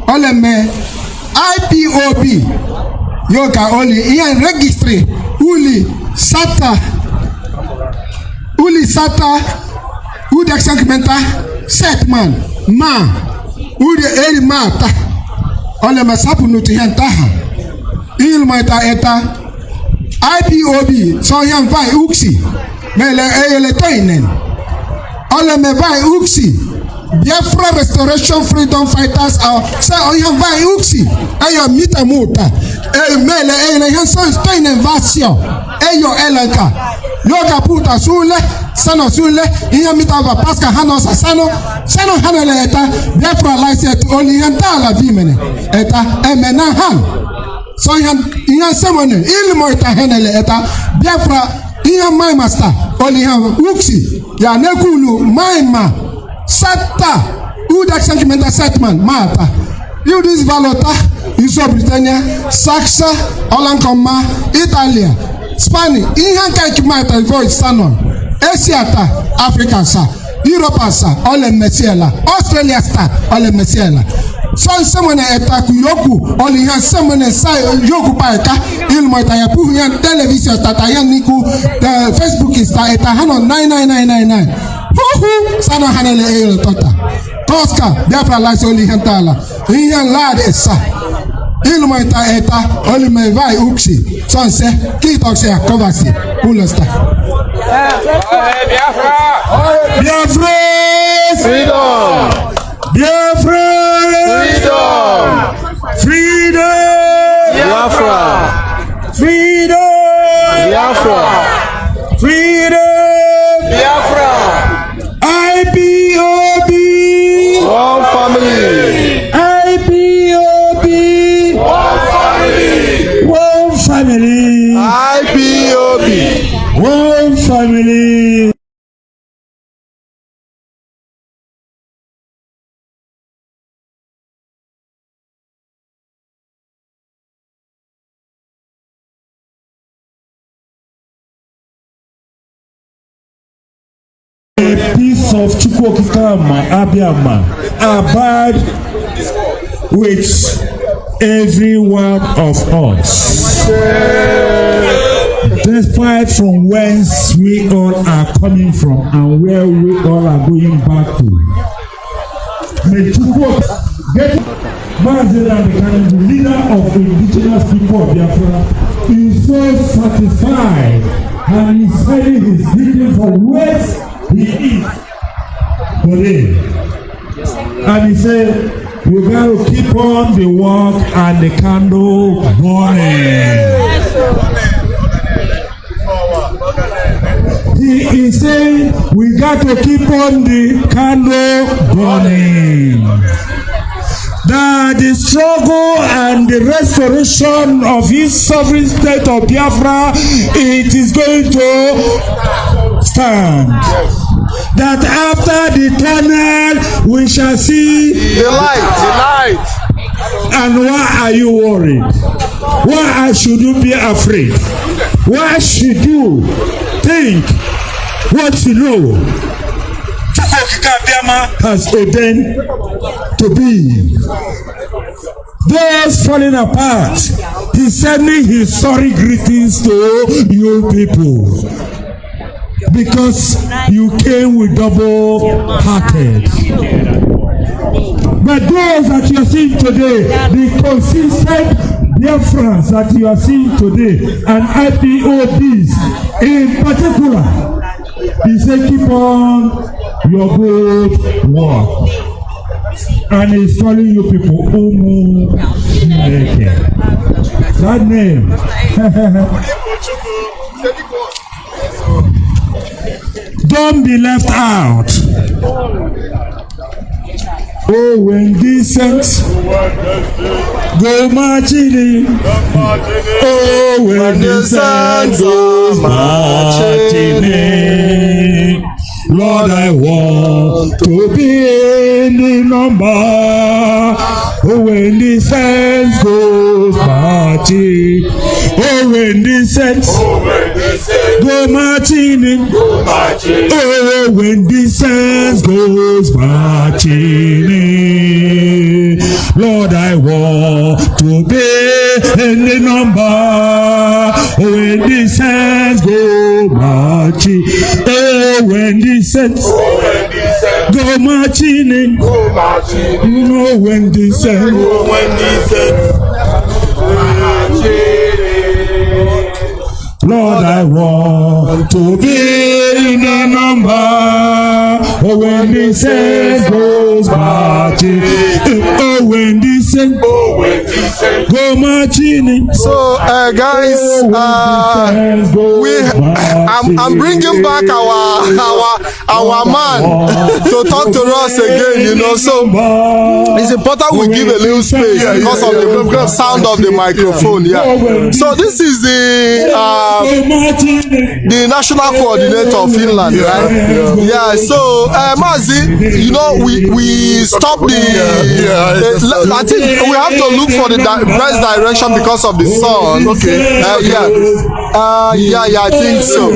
Speaker 1: ole me Ipob yoga oli ihan registry uli sata ude sankmenta setman ma ude eri mata ole masapu nuti hentaha ilma eta Ipob so yan vai uksi mele ele toinen ole me vai uksi Biafra restoration freedom fighters are say yan vai uksi ayo mita muta mele ele yan so toinen vasio ayo elanka yoga puta sule sano sule yan mita va paska hanosa sano hanele eta Biafra license only yan dala vimene eta emena han. So ihan semone ilmo ita henele eta Biafra ihan my master only ihan uksi ya nekulu maima sata uda sentiment setman mata you this valota iso Britannia Saxa Olankoma Italia Spanish ihan kai mata voice sanon Asia ta Africa sa Europe sa ole mesiela Australia sta ole mesiela. So someone etaku yoku only has someone say yoku paika ilmo itaya pu yan television tata yan niku the Facebook is ta eta hano 99999 hu sana hanele el tota Tosca Biafra lies only hantala yan lad esa ilmo ita eta only me vai uksi so se kitok se akovasi ulasta
Speaker 3: Biafra!
Speaker 1: Biafra
Speaker 3: Freedom!
Speaker 1: Biafra
Speaker 3: Freedom!
Speaker 1: Freedom!
Speaker 3: Biafra!
Speaker 1: Freedom!
Speaker 3: Biafra!
Speaker 1: Freedom!
Speaker 3: Biafra!
Speaker 1: Ipob!
Speaker 3: One family!
Speaker 1: Ipob!
Speaker 3: One family!
Speaker 1: One family!
Speaker 3: Ipob!
Speaker 1: One family! A piece of Chukwu Okike Abiama abide with every one of us, despite from whence we all are coming from and where we all are going back to. May Chukwu get Mazi Nnamdi, the leader of the indigenous people of Biafra, is so satisfied and is sending his greeting from west he is today. And he said, we got to keep on the work and the candle burning. He is saying we got to keep on the candle burning. That the struggle and the restoration of his sovereign state of Biafra, it is going to stand. That after the tunnel we shall see
Speaker 2: the light.
Speaker 1: And why are you worried? Why should you be afraid? Why should you think what you know has ordained to be? Those falling apart, he's sending his sorry greetings to you people, because you came with double-hearted. But those that you are seeing today, the consistent Biafrans that you are seeing today, and Ipobs in particular, he said keep on your good work. And he's calling you people Umu Neke. That name. Don't be left out. Oh, when these saints go marching in. Oh, when the saints go marching in. Lord, I want to be in the number. Oh, when the saints go marching. Oh, when the saints go marching in. Oh, when the saints goes marching in. Lord, I want to be in the number. Oh, when the saints go marching. Oh, when the saints go marching in. You know when the saints go marching. Lord, I want to be in the number. Oh, when the saints goes marching. Oh, when the saints go marching in.
Speaker 2: So, guys, I'm bringing back our man to talk to us again. You know, so it's important we give a little space because of the sound of the microphone. Yeah. So this is the national coordinator of Finland, right? Yeah. So Mazi, you know, we stopped the. I think we have to look for the best direction because of the sun. Okay. I think so.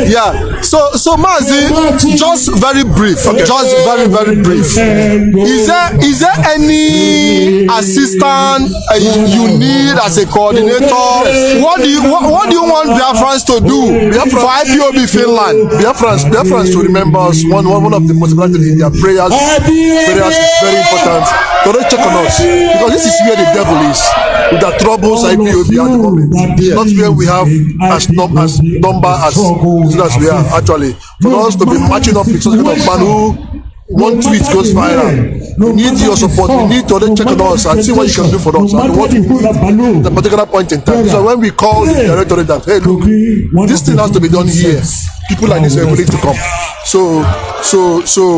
Speaker 2: Yeah. So Mazi, just very brief. Okay. Just very brief. Is there any assistance you need as a coordinator? What do you want Biafrans to do for Ipob Finland?
Speaker 7: Biafrans to remember us. One of the most important in their prayers is very important. To check on us, because this is where the devil is with the troubles Ipob at the moment. Not where we have as number as we are actually. For us to be matching up with some kind of Kanu, one tweet goes viral. We need your support. We need to check on us and see what you can do for us and what we need at a particular point in time. So when we call the directorate that, hey, look, this thing has to be done here. People like this are willing to come. So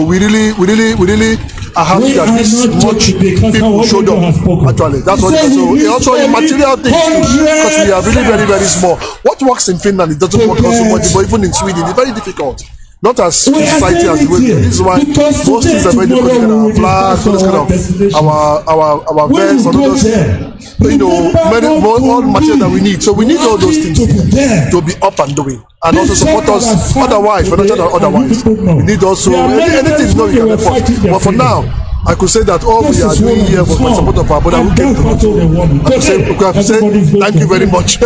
Speaker 7: we really are happy that this much people showed up. Actually, that's what it is. So also in material things too, because we are really very small. What works in Finland, it doesn't work so much, but even in Sweden, it's very difficult. Not as society as well. This is why most things are very difficult. Our flags, all this kind of our vests, and all those, all material that we need. So we need all those things to be up and doing, and also support us. Otherwise, we need also anything we can afford. But for now, I could say that all we are doing here was for support of our brother who came to say thank you very much.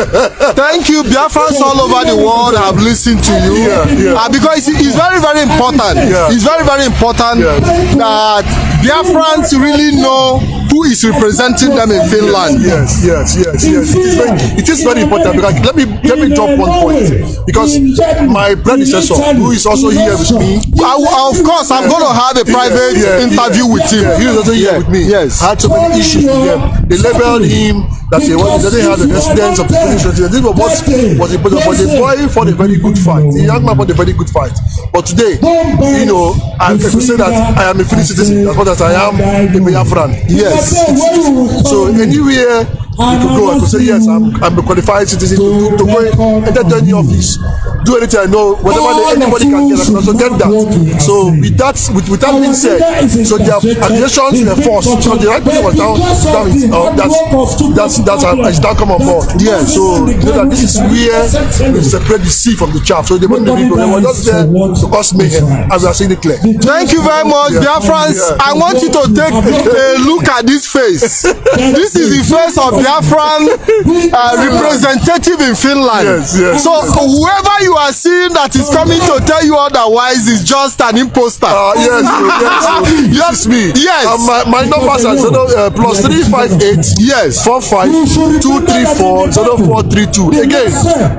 Speaker 2: Thank you. Biafrans all over the world have listened to you. Because it's very important. It's very important that Biafrans really know
Speaker 7: who is representing them in Finland.
Speaker 5: Yes. It is very important because let me drop one point because my predecessor, who is also here with me,
Speaker 7: of course, I'm going to have a private interview with him.
Speaker 5: He was also here with me.
Speaker 7: Yes.
Speaker 5: I had so many issues with them. They labeled him that he doesn't have the residence of the Finnish resident. This was what he put up. But the boy fought a very good fight. The young man fought a very good fight. But today, you know, I could say that I am a Finnish citizen as much as I am a Biafran.
Speaker 7: Yes.
Speaker 5: So anywhere you could go, I could say yes, I'm a qualified citizen to go enter any office, do anything I know, whatever anybody can get, I can also get that. So with that being said, so their accusations were forced because the right person was down that's now come on board.
Speaker 7: Yeah.
Speaker 5: So you know that this is where we separate the sea from the chaff. So they want the people, they were just there to cause mayhem, as we are seeing it clear.
Speaker 7: Thank you very much, Biafrans. I want you to take a look at this face. This is the face of Biafran representative in Finland.
Speaker 5: Yes.
Speaker 7: So whoever you are seeing that is coming to tell you otherwise is just an imposter.
Speaker 5: Yes, me.
Speaker 7: Yes.
Speaker 5: My numbers are plus 358.
Speaker 7: Yes.
Speaker 5: 45 234 0432. Again,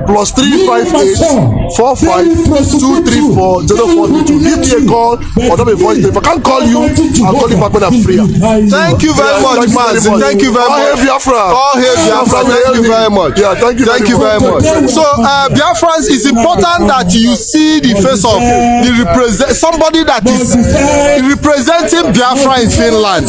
Speaker 5: plus 358 45 234 0432. Give me a call or not a voice. If I can't call you, I'll call you back when I'm free.
Speaker 7: Thank you very much, Mazi. Thank you very much.
Speaker 5: All hail Biafra.
Speaker 7: All hail Biafra. Thank you very much.
Speaker 5: Yeah, thank you very much.
Speaker 7: So, Biafrans, it's important that you see the face of somebody that is representing Biafra in Finland.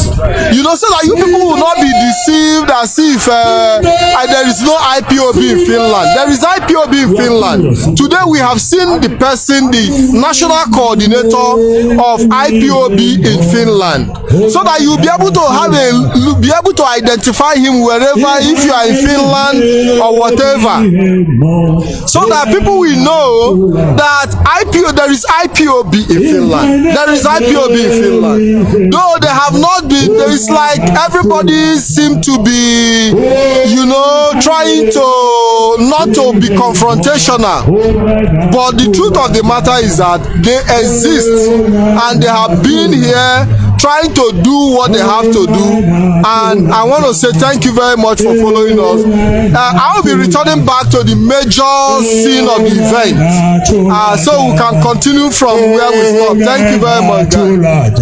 Speaker 7: You know, so that you people will not be deceived as if there is no IPOB in Finland. There is IPOB in Finland. Today we have seen the person, the national coordinator of IPOB in Finland, so that you'll be able to identify him wherever, if you are in Finland or whatever, so that people will know that there is IPOB in Finland. There is IPOB in Finland. Though they have not been, there is like everybody seem to be, you know, trying to not to be confrontational. But the truth of the matter is that they exist and they have been here trying to do what they have to do. And I want to say thank you very much for following us. I will be returning back to the major scene of the event, so we can continue from where we stopped. Thank you very much, guys.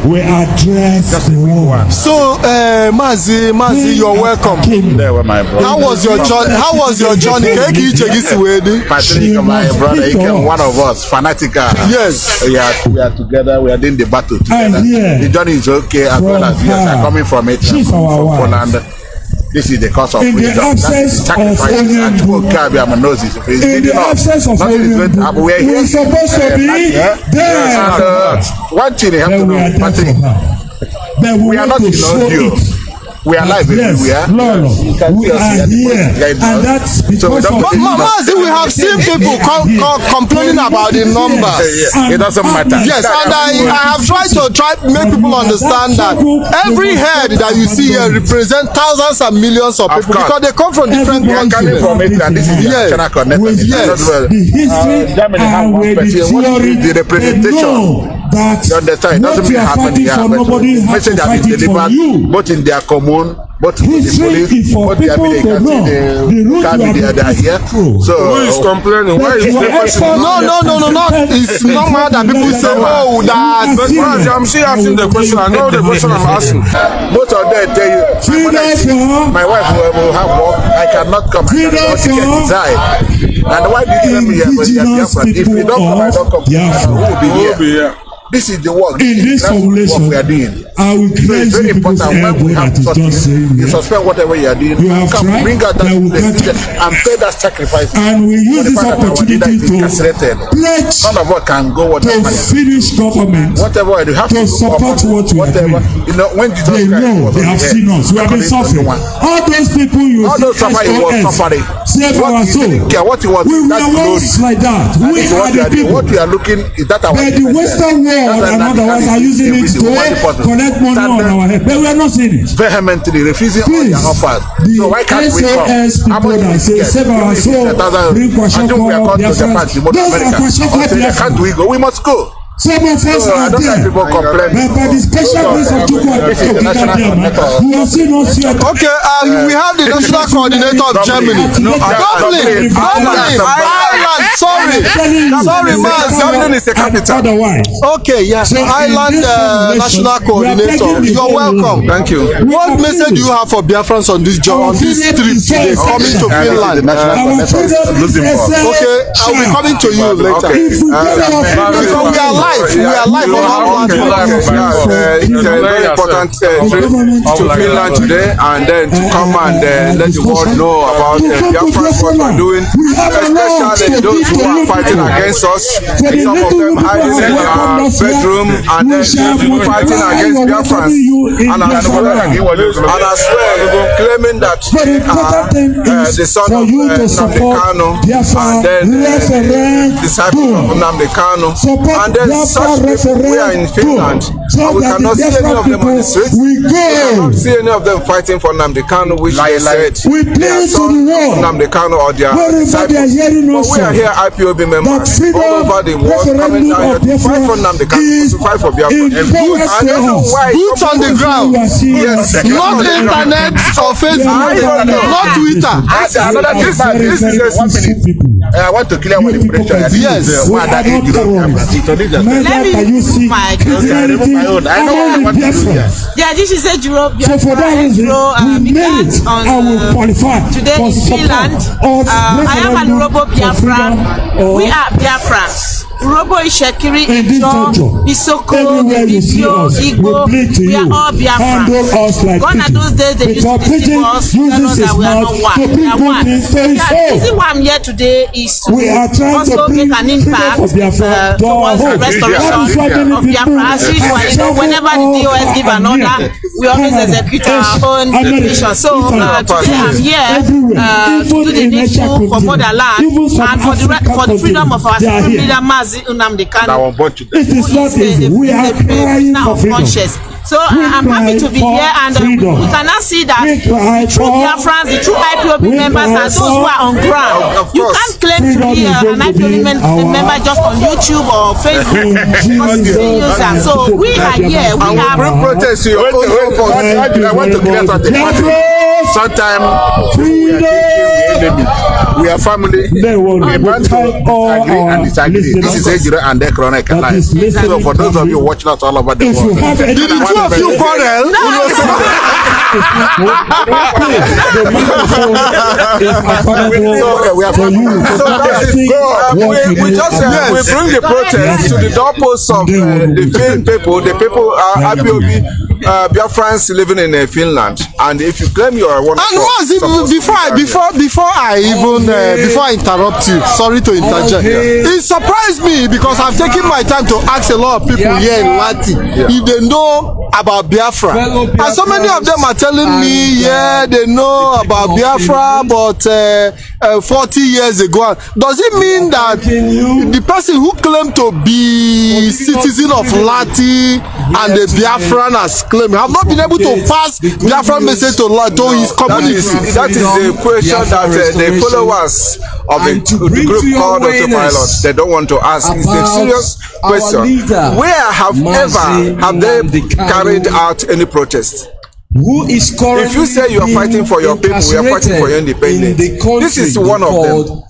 Speaker 1: We address the war.
Speaker 7: So, Mazi, you're welcome.
Speaker 13: There were my brother.
Speaker 7: How was your journey?
Speaker 13: Patrick, my brother, he came, one of us, fanatical.
Speaker 7: Yes.
Speaker 13: We are together. We are doing the battle together. The journey is okay as well as yes. I'm coming from it. From Finland. This is the cause of freedom. That's the sacrifice. And people can't be a Moses.
Speaker 1: In the absence of freedom,
Speaker 13: we are
Speaker 1: supposed to be there.
Speaker 13: And one thing you have to know, Patrick, we are not in audio. We are live everywhere.
Speaker 1: We are here. And that's because of
Speaker 7: Mazi, we have seen people complaining about the numbers.
Speaker 13: It doesn't matter.
Speaker 7: Yes, and I have tried to make people understand that every head that you see here represents thousands and millions of people because they come from different countries.
Speaker 13: From it, and this is the national connectedness.
Speaker 1: Yes.
Speaker 13: Germany have one person. What is the representation? You understand? It doesn't mean happen here, but the message has been delivered both in their commune, both in the police, both the media they are here. So
Speaker 4: who is complaining? Why is the person?
Speaker 7: No. It's normal that people say, oh, that.
Speaker 4: But I'm still asking the question. I know the question I'm asking.
Speaker 13: Both of them tell you, my wife will have work. I cannot come. I cannot get inside. And why did you let me here? If you don't come, I don't come. Who will be here? This is the work.
Speaker 1: In this formulation,
Speaker 13: we are doing.
Speaker 1: I will
Speaker 13: It's very important when we have something. You suspend whatever you are doing.
Speaker 1: You have tried,
Speaker 13: bring out that and pay that sacrifice.
Speaker 1: And we use this opportunity to pledge
Speaker 13: none of us can go
Speaker 1: to Finnish government
Speaker 13: whatever you have
Speaker 1: to support what we are doing.
Speaker 13: You know, when
Speaker 1: they know they have seen us. We have been suffering. All those people you see
Speaker 13: suffering.
Speaker 1: Save our soul.
Speaker 13: What you want,
Speaker 1: we were once like that. We are the people.
Speaker 13: What we are looking is that our
Speaker 1: but the Western world and others are using it to collect money on our head. But we are not seeing it.
Speaker 13: Vehemently refusing all their offers. So why can't we come?
Speaker 1: People that say save our soul, bring Kwashoko, Biafrans. Those are Kwashoko Biafrans.
Speaker 13: Can't we go? We must go.
Speaker 1: Some of us are there, but by the special grace of Chukwu, we have seen us here.
Speaker 2: Okay, we have the national coordinator of Germany. Dublin, Ireland, sorry, Mazi.
Speaker 8: Dublin is the capital.
Speaker 1: Otherwise.
Speaker 2: Okay, yes, Ireland national coordinator. You're welcome.
Speaker 8: Thank you.
Speaker 2: What message do you have for Biafrans on this trip today, coming to Finland? Okay, I'll be coming to you later. We are live on
Speaker 8: it's a very important trip to Finland today, and then to come and let the world know about Biafrans, what we're doing, especially those who are fighting against us. Some of them hiding in our bedroom and then fighting against Biafrans, and as well claiming that they are the son of Nnamdi Kanu, and then disciples of Nnamdi Kanu, and then such people, we are in Finland, and we cannot see any of them on the streets. We cannot see any of them fighting for Nnamdi Kanu, which they said they are sons of Nnamdi Kanu or their disciples. But we are here Ipob members all over the world coming down here to fight for Nnamdi Kanu, to fight for Biafra. I don't know why.
Speaker 2: Boots on the ground.
Speaker 8: Yes.
Speaker 2: Not internet or Facebook, not Twitter.
Speaker 8: This is a
Speaker 13: I want to clear one impression.
Speaker 2: Yes.
Speaker 12: Let me use my own.
Speaker 13: I know what I want to do here.
Speaker 12: Yeah, this is a Juro.
Speaker 1: So for that reason, we merit and will qualify
Speaker 12: today
Speaker 1: for
Speaker 12: in Finland. I am an Urobo Biafran. We are Biafrans. Urobo Ishekiri, Ijo, Isoko, Ibibio, Igbo. We are all Biafrans. Gone are those days they used to deceive us, tell us that we are not one. We are one. The reason why I'm here today is to also make an impact towards the restoration of Biafra. As usual, you know, whenever the DOS give an order, we always execute our own mission. So today I'm here to do the needful for motherland and for the freedom of our supreme leader Mazi Nnamdi Kanu.
Speaker 1: It is not easy. We are crying for freedom.
Speaker 12: So I'm happy to be here, and we can now see that the true Biafrans, the true Ipob members, and those who are on ground. You can't claim to be an Ipob member just on YouTube or Facebook. So we are here. We are
Speaker 13: protest your own I want to clear something. Sometimes we are family. We want to agree and disagree. This is Ejiro and the Chronic Life. So for those of you watching us all over the world,
Speaker 2: did the two of you quarrel?
Speaker 8: We bring the protest to the doorposts of the Finn people. The people are Ipob Biafrans living in Finland, and if you claim you are one of
Speaker 2: before I interrupt you, sorry to interject. It surprised me because I've taken my time to ask a lot of people here in Lati if they know about Biafra, and so many of them are telling me, yeah, they know about Biafra, but 40 years ago. Does it mean that the person who claimed to be citizen of Lati and the Biafran has claimed have not been able to pass Biafran message to his community?
Speaker 8: That is the question that the followers of the group called Autopilot, they don't want to ask. It's a serious question. Where have they carried out any protest?
Speaker 10: Who is
Speaker 8: if you say you are fighting for your people, we are fighting for your independence. This is one of them.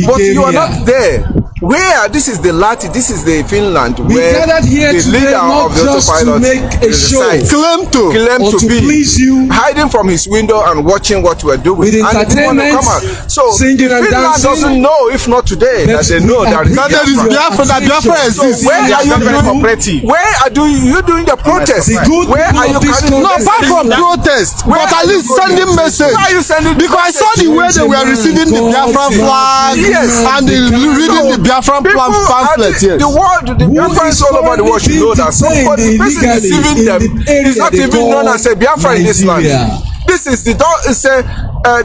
Speaker 8: But you are not there. where this is the Lati, this is the Finland,
Speaker 10: we
Speaker 8: where
Speaker 10: gathered here
Speaker 8: the
Speaker 10: today
Speaker 8: leader
Speaker 10: not
Speaker 8: of the
Speaker 10: just to make a show,
Speaker 8: claim to be
Speaker 10: please you,
Speaker 8: hiding from his window and watching what we're doing.
Speaker 10: With
Speaker 8: and
Speaker 10: entertainment,
Speaker 8: come out. So
Speaker 10: singing and
Speaker 8: Finland
Speaker 10: dancing,
Speaker 8: doesn't know, if not today, that they know that
Speaker 2: Biafra exists.
Speaker 8: Where are you doing? Where are you doing the protest? Where are you carrying?
Speaker 2: No, apart from protest, but at least sending message.
Speaker 8: Why are you sending?
Speaker 2: Because I saw the way they were receiving the Biafran flag, and reading the Biafran pamphlet. Yes.
Speaker 8: The world, the Biafrans all over the world should know that somebody is deceiving them. It's not even known as a Biafra in this land. This is the door. It's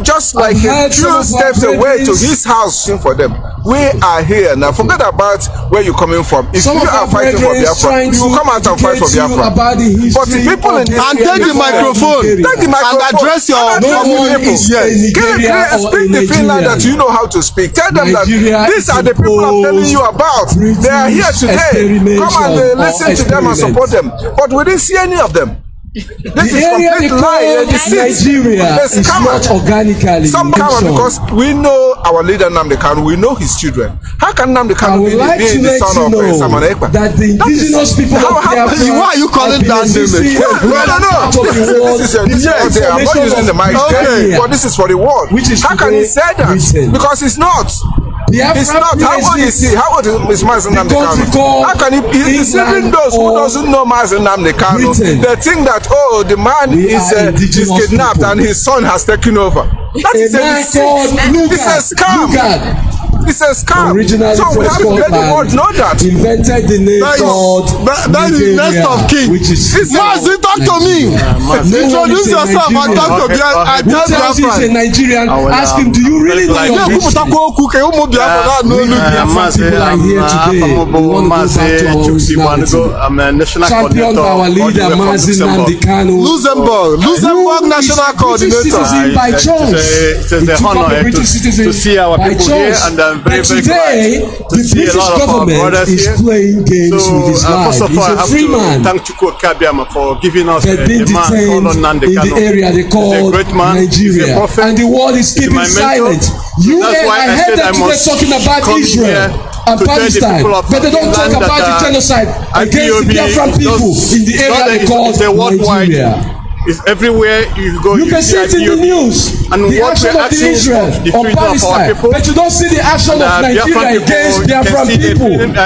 Speaker 8: just like a few steps away to his house for them. We are here now. Forget about where you're coming from. If you are fighting for Biafra, you will come out and fight for Biafra. But the people in this
Speaker 2: and take the microphone and address your people.
Speaker 8: Yes. Speak the Finland that you know how to speak. Tell them that these are the people I'm telling you about. They are here today. Come and listen to them and support them. But we didn't see any of them. This is complete lie.
Speaker 10: Nigeria is not organically
Speaker 8: because we know our leader Nnamdi Kanu, we know his children. How can Nnamdi Kanu be the son of Samuel Ekpa?
Speaker 10: That the indigenous people of Biafra,
Speaker 2: why are you calling that name?
Speaker 8: No. This is I'm not using the mic, but this is for the world. How can he say that? Because it's not. It's not. How old is he? How old is Mazi Nnamdi Kanu? How can he be deceiving those who doesn't know Mazi Nnamdi Kanu? They think that the man is kidnapped and his son has taken over. That is a deceit. It's a scam. It's a scam. So we have to let the world know that.
Speaker 10: Invented the name called
Speaker 2: that is the next of king. Mazi, talk to me. Introduce yourself and talk to me. I tell
Speaker 10: you he's a Nigerian. Ask him, do you really know your history? People are here today. We want to go back to our originality. Championed by our leader Mazi Nnamdi Kanu.
Speaker 2: Luxembourg national coordinator.
Speaker 10: By choice.
Speaker 11: It's an honor to see our people here, and very
Speaker 10: today, the British government is playing games with his life.
Speaker 11: First of all, I have to thank Chukwu Kabiama for giving us a man called Nnamdi Kanu.
Speaker 10: In the area they call Nigeria, and the world is keeping silent. I heard them today talking about Israel and Palestine, but they don't talk about the genocide against the Biafran people in the area they call Nigeria.
Speaker 11: It's everywhere you go.
Speaker 10: You can see it in the news.
Speaker 11: And
Speaker 10: the action of the Israel on Palestine, but you don't see the action of Nigeria against Biafran people on the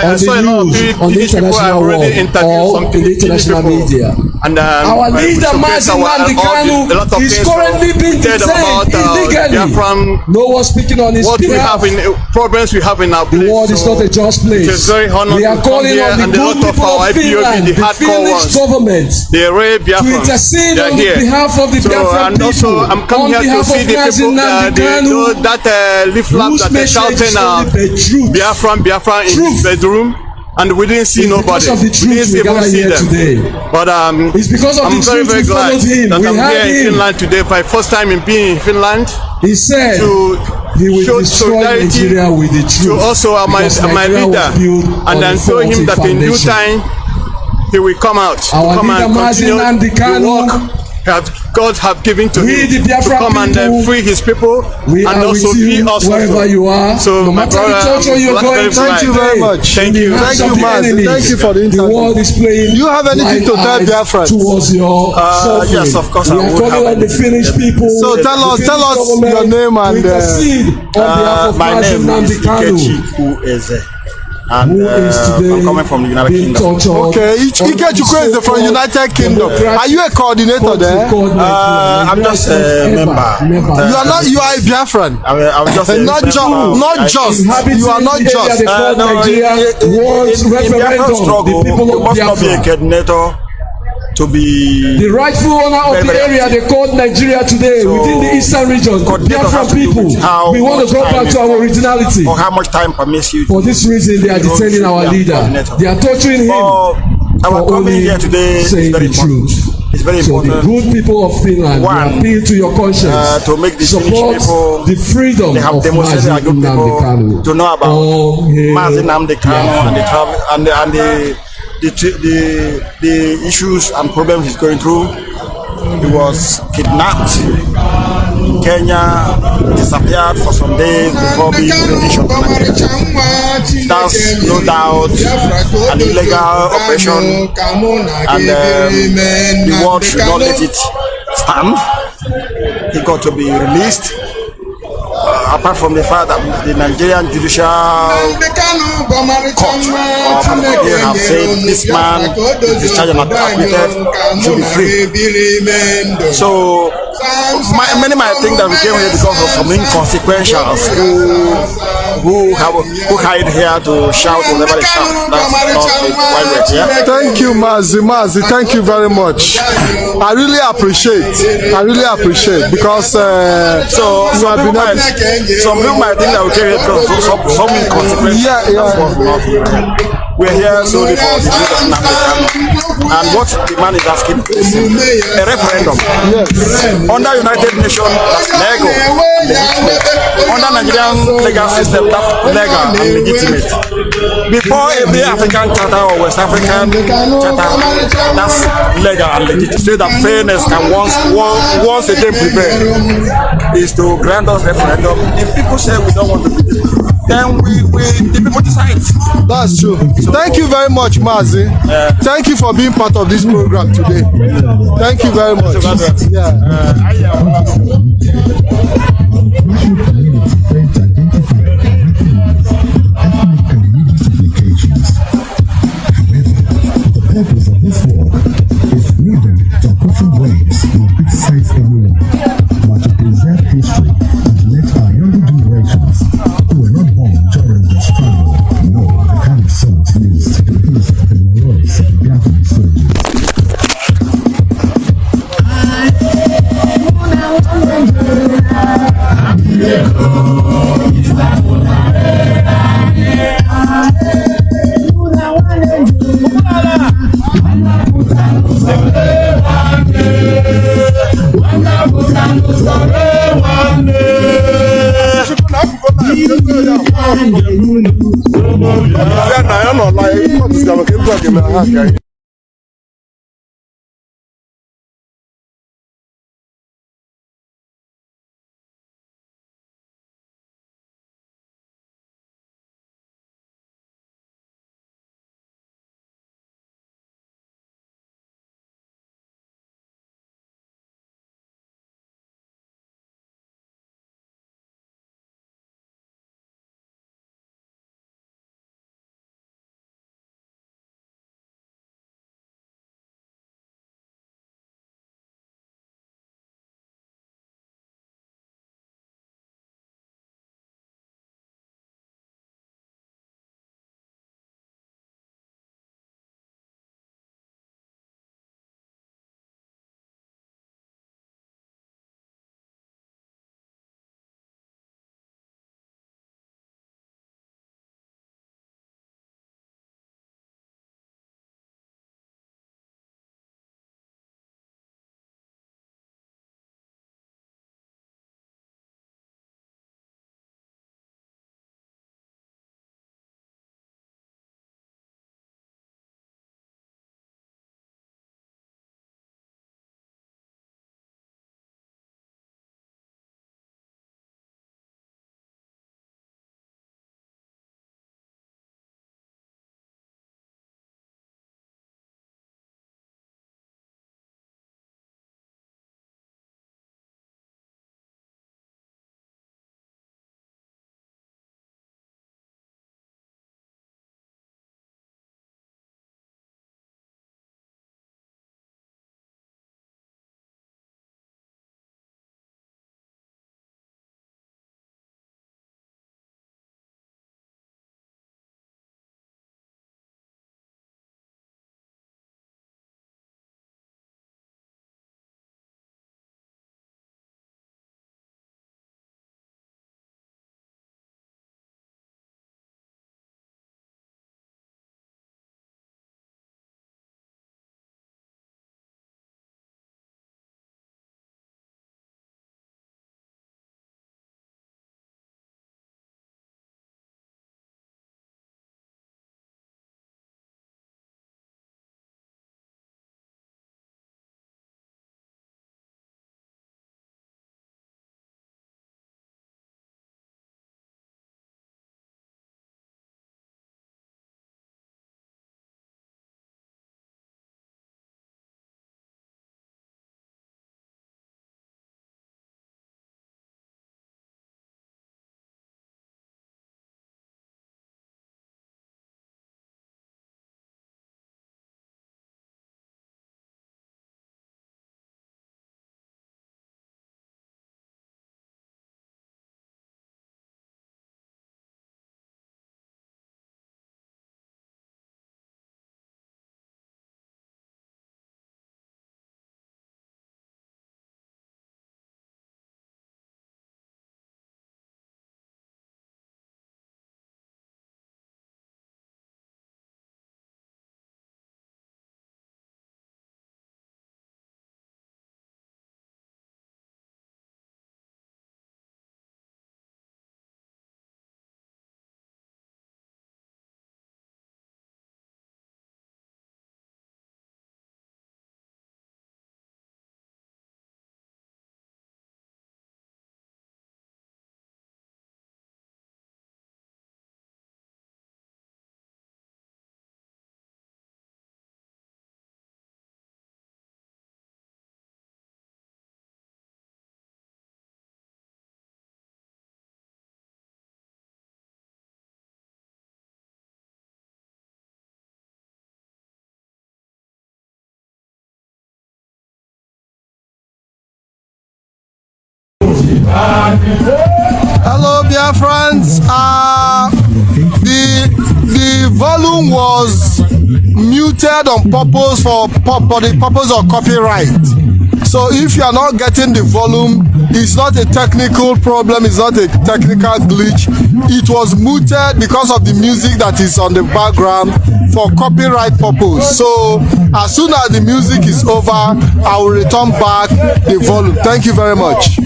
Speaker 10: news, on the international world, or in the international media. And our leader Mazi Nnamdi Kanu is currently being detained illegally. No one speaking on his behalf.
Speaker 11: Problems we have in our place.
Speaker 10: The world is not a just place.
Speaker 11: It's very honored
Speaker 10: we are calling on the good people of Finland, the Finnish government, to intercede on behalf of the Biafran people.
Speaker 11: I'm coming here to see the people that leaflet that they're shouting Biafran in his bedroom. And we didn't see nobody.
Speaker 10: We didn't even see them. Today.
Speaker 11: But
Speaker 10: it's because of
Speaker 11: I'm very, very glad that I'm here in Finland today. My first time in being in Finland.
Speaker 10: He said he will destroy Nigeria with the truth.
Speaker 11: To also my leader, and then told him that in due time he will come out.
Speaker 10: Our leader Mazi Nnamdi Kanu,
Speaker 11: God have given to him to come and free his people and also free us
Speaker 10: wherever you are.
Speaker 11: So
Speaker 10: no matter the culture you're going,
Speaker 2: thank you very much.
Speaker 11: Thank you.
Speaker 2: Thank you, Mazi. Thank you for the interview.
Speaker 10: The world is playing.
Speaker 2: You have anything to tell Biafrans
Speaker 10: towards your suffering?
Speaker 11: Yes, of course.
Speaker 10: We are calling on the Finnish people.
Speaker 2: So tell us your name and
Speaker 10: on behalf of Mazi Nnamdi Kanu.
Speaker 11: And I'm coming from the United Kingdom.
Speaker 2: Okay, Ikechukwu is from the United Kingdom. Are you a coordinator there?
Speaker 11: I'm just a member.
Speaker 2: You are a Biafran.
Speaker 11: I'm just
Speaker 2: not just. You are not just.
Speaker 11: In Biafran struggle, you must not be a coordinator to be
Speaker 10: the rightful owner of the area they call Nigeria today, within the eastern region. Biafran people, we want to go back to our originality.
Speaker 11: Or how much time permits you?
Speaker 10: For this reason, they are detaining our leader. They are torturing him.
Speaker 11: Our coming here today is very important. It's very important.
Speaker 10: The good people of Finland, we appeal to your conscience
Speaker 11: to make the
Speaker 10: support
Speaker 11: people,
Speaker 10: the freedom
Speaker 11: they have
Speaker 10: of
Speaker 11: demonstrated
Speaker 10: Mazi Nnamdi Kanu.
Speaker 11: To know about Mazi Nnamdi Kanu and the issues and problems he's going through. He was kidnapped
Speaker 14: Kenya disappeared for some days before being released to Nigeria. That's no doubt an illegal operation, and the world should not let it stand. He got to be released. Apart from the fact that the Nigerian judicial court have said this man is discharged and acquitted, should be free. So many might think that we came here because of some inconsequentials who hide here to shout whatever they shout. That's not why we're here.
Speaker 2: Thank you, Mazi. Mazi, thank you very much. I really appreciate because
Speaker 14: so some people might think that we came here because of some inconsequential. We're here solely for the use of Nnamdi Kanu. And what the man is asking is a referendum.
Speaker 2: Yes.
Speaker 14: Under United Nations, that's legal, legitimate. Under Nigerian legal system, that's legal and legitimate. Before every African charter or West African charter, that's legal and legitimate. Say that fairness can once again prevail is to grant us referendum. If people say we don't want to be this, then the people decide.
Speaker 2: That's true. Thank you very much, Mazi. Thank you for being part of this program today. Thank you very much.
Speaker 15: The purpose of this work is neither to apportion blames nor criticize anyone, but to preserve history and let our younger generations who were not born during the struggle know the kind of songs used to praise the heroics of the Biafran soldiers.
Speaker 2: Hello, Biafrans. The volume was muted on purpose for the purpose of copyright. So if you are not getting the volume, it's not a technical problem, it's not a technical glitch. It was muted because of the music that is on the background for copyright purpose. So as soon as the music is over, I will return back the volume. Thank you very much.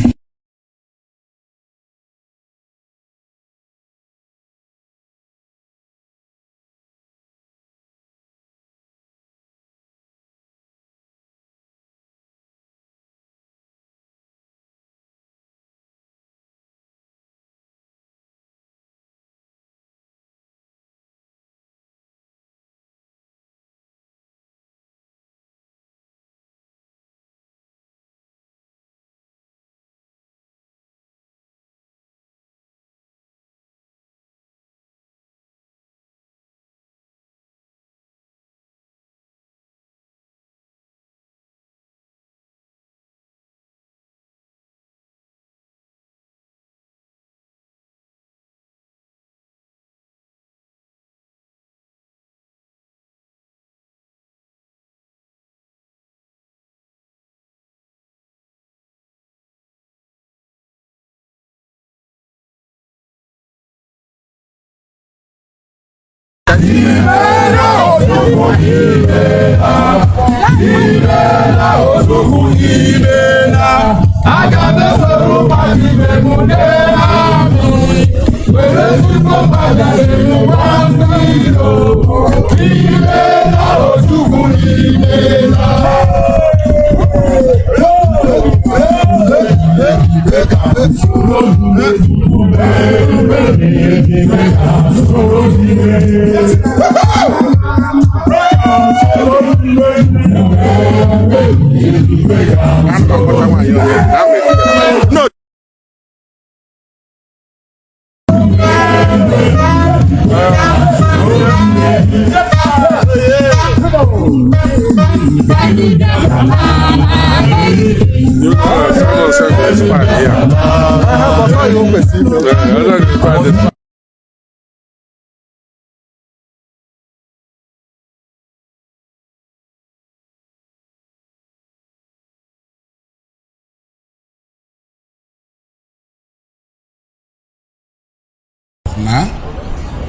Speaker 2: No.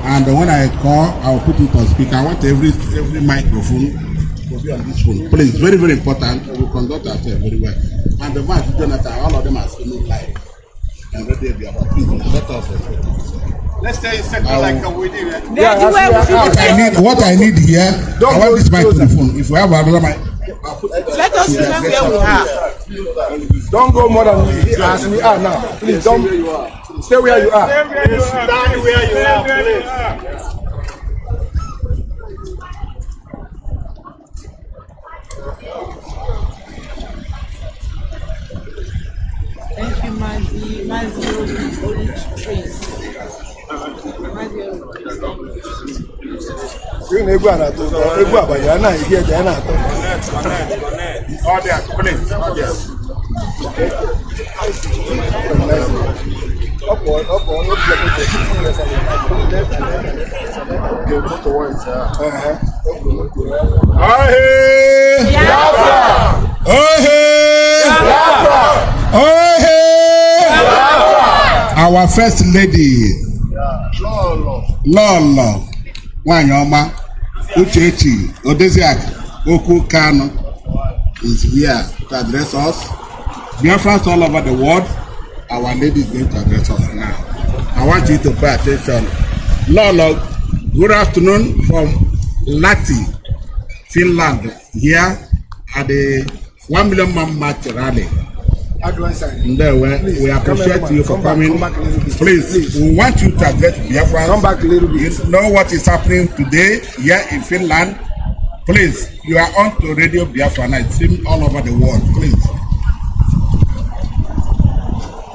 Speaker 9: And when I call, I'll put it on speaker. I want every microphone to be on this phone. Please, very, very important. We conduct ourselves very well. And the man, Jonathan, all of them are streaming live. And ready to be about please let us respect.
Speaker 11: Let's say it's second like a wedding.
Speaker 9: What I need here, I want this mic to the phone. If we have another mic,
Speaker 12: let us remember where we are.
Speaker 8: Don't go more than as we are now. Please don't stay where you are.
Speaker 11: Stand where you are, please.
Speaker 12: Thank you, Mazi. Mazi only trees.
Speaker 8: Egu anato, egu abaya na igi eja na ato.
Speaker 13: All there, please. All there.
Speaker 9: Our first lady, Lolo, Wanyoma, Uchechi, Odeziak, Oku Kanu, is here to address us. Biafrans all over the world, our lady is going to address us now. I want you to pay attention. Lolo, good afternoon from Lati, Finland, here at the 1 million man march rally. We appreciate you for coming. Please, we want you to address Biafra.
Speaker 8: Come back a little bit.
Speaker 9: You know what is happening today here in Finland. Please, you are on to Radio Biafra and it's streaming all over the world. Please.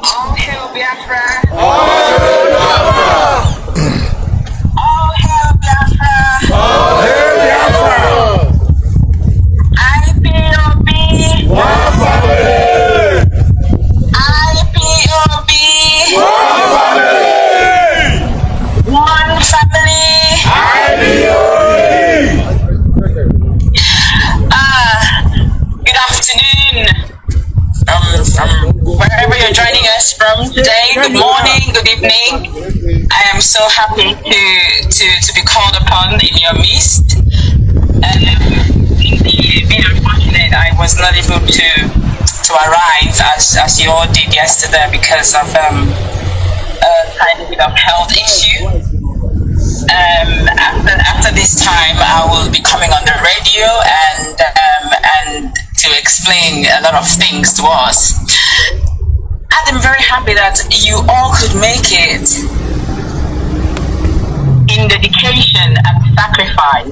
Speaker 16: All hail Biafra.
Speaker 3: All hail Biafra.
Speaker 16: All hail Biafra.
Speaker 3: All hail Biafra.
Speaker 16: Ipob.
Speaker 3: Biafra.
Speaker 16: Ipob. for joining us from today. Good morning, good evening. I am so happy to be called upon in your midst. Indeed, being unfortunate, I was not able to arrive as you all did yesterday because of a tiny bit of health issue. After this time, I will be coming on the radio and to explain a lot of things to us. I'm very happy that you all could make it in dedication and sacrifice.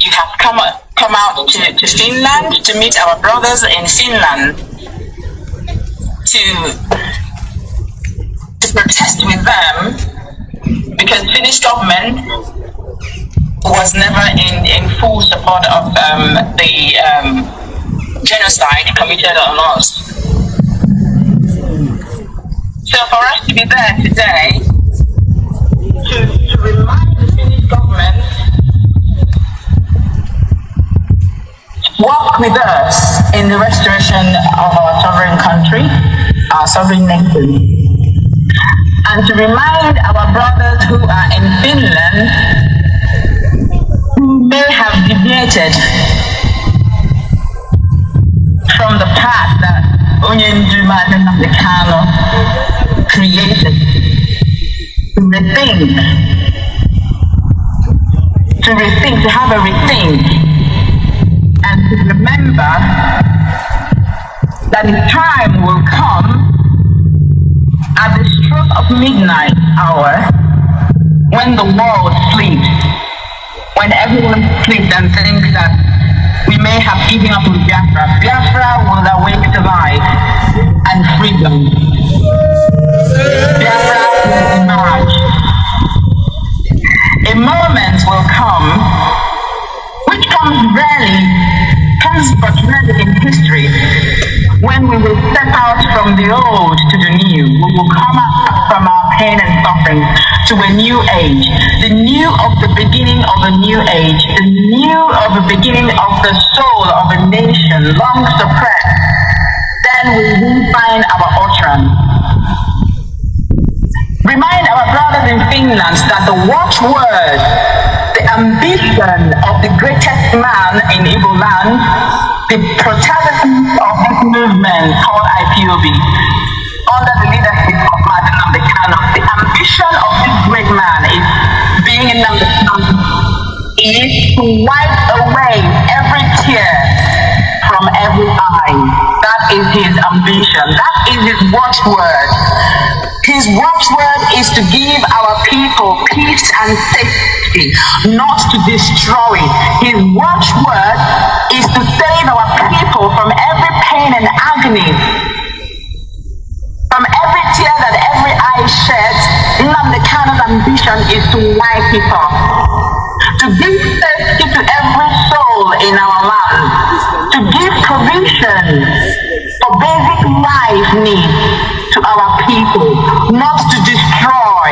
Speaker 16: You have come out to Finland to meet our brothers in Finland to protest with them because Finnish government was never in full support of the genocide committed on us. So for us to be there today to remind the Finnish government to work with us in the restoration of our sovereign country, our sovereign nation, and to remind our brothers who are in Finland who may have deviated from the path that Nnamdi Kanu created, to have a rethink, and to remember that the time will come at the stroke of midnight hour when the world sleeps, when everyone sleeps and thinks that we may have given up with Biafra. Biafra will awake to life and freedom. Biafra will emerge. A moment will come, which comes but rarely in history, when we will step out from the old to the new. We will come out from our pain and suffering to a new age, the new of the beginning of a new age, the new of the beginning of the soul of a nation long suppressed. Then we will find our utterance. Remind our brothers in Finland that the watchword, the ambition of the greatest man in Igbo land, the protagonist of this movement called Ipob, under the leadership of Nnamdi Kanu, the ambition of this great man is being Nnamdi Kanu, is to wipe away every tear from every eye. That is his ambition. That is his watchword. His watchword is to give our people peace and safety, not to destroy. His watchword is to save our people from every pain and agony, from every tear that every eye sheds. Nnamdi Kanu's ambition is to wipe it off, to give safety to every soul in our land, to give provision for basic life needs to our people, not to destroy,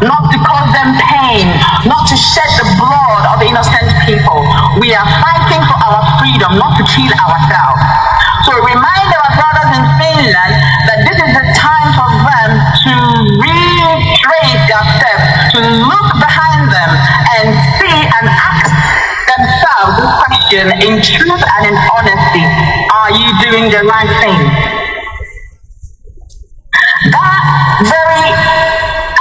Speaker 16: not to cause them pain, not to shed the blood of innocent people. We are fighting for our freedom, not to kill ourselves. So remind our brothers in Finland that this is the time for them to retrace their steps, to look behind them and see and ask themselves this question in truth and in honesty: are you doing the right thing? That very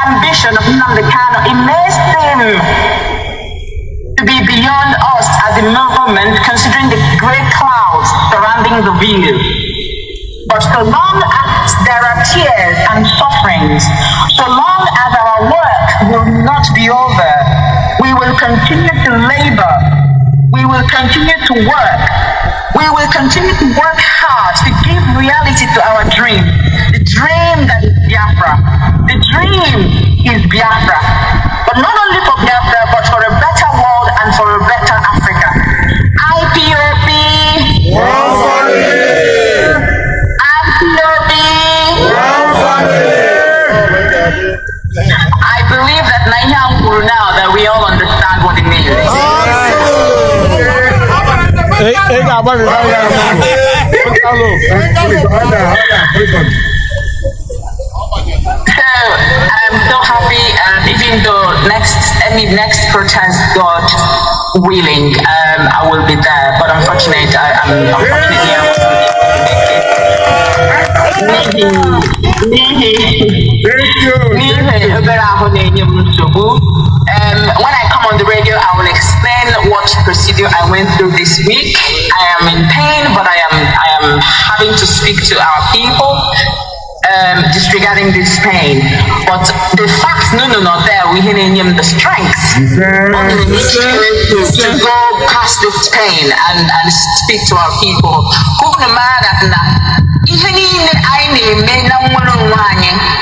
Speaker 16: ambition of Nnamdi Kanu, it may seem to be beyond us as a movement, considering the great clouds surrounding the view. But so long as there are tears and sufferings, so long as our work will not be over, we will continue to labor, we will continue to work, we will continue to work hard to give reality to our dream. The dream that is Biafra. The dream is Biafra. But not only for Biafra, but for a better world and for a better Africa. IPOB! One family! IPOB! One family! I believe that now that we all understand what it means. I'm so happy, and even though any next protest, God willing, I will be there. But unfortunately, when I come on the radio, I will explain what procedure I went through this week. I am in pain, but I am having to speak to our people. Disregarding this pain, but the fact there we need the strength to go past this pain and speak to our people.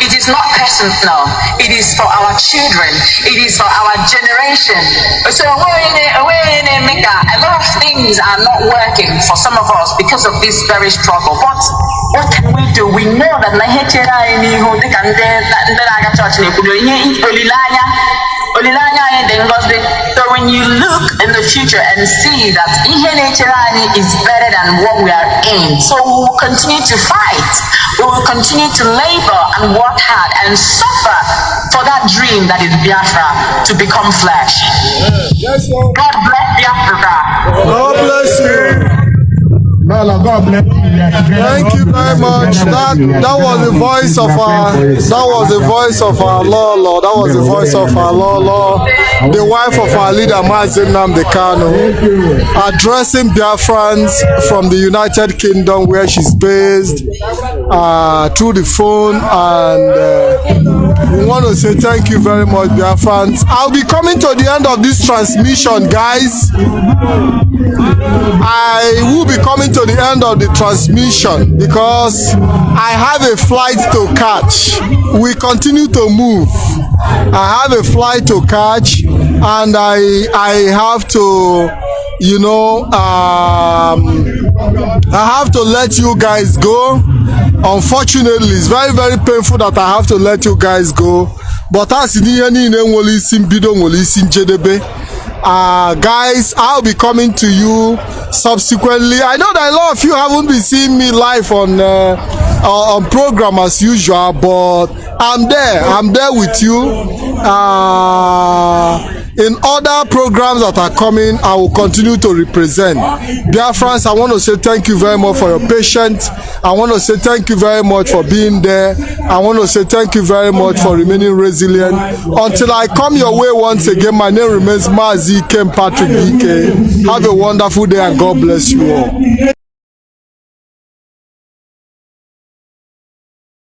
Speaker 16: It is not personal, it is for our children, it is for our generation. So a lot of things are not working for some of us because of this very struggle. But what can we do? We know that so when you look in the future and see that is better than what we are in, so we will continue to fight, we will continue to labor and work hard and suffer for that dream that is Biafra to become flesh. God bless Biafra.
Speaker 2: God bless you.
Speaker 1: God bless you.
Speaker 2: Thank you very much. That was the voice of our Lolo. That was the voice of our Lolo, the wife of our leader Mazi Nnamdi Kanu, addressing Biafrans from the United Kingdom where she's based through the phone, and we want to say thank you very much, Biafrans. I'll be coming to the end of this transmission, guys. I will be coming to the end of the transmission because I have a flight to catch. We continue to move. I have a flight to catch, and I have to, I have to let you guys go. Unfortunately, it's very, very painful that I have to let you guys go. But as guys, I'll be coming to you subsequently. I know that a lot of you haven't been seeing me live on program as usual, but I'm there with you. In other programs that are coming, I will continue to represent. Biafrans, I want to say thank you very much for your patience. I want to say thank you very much for being there. I want to say thank you very much for remaining resilient. Until I come your way once again, my name remains Mazi Patrick DK. Have a wonderful day and God bless you all.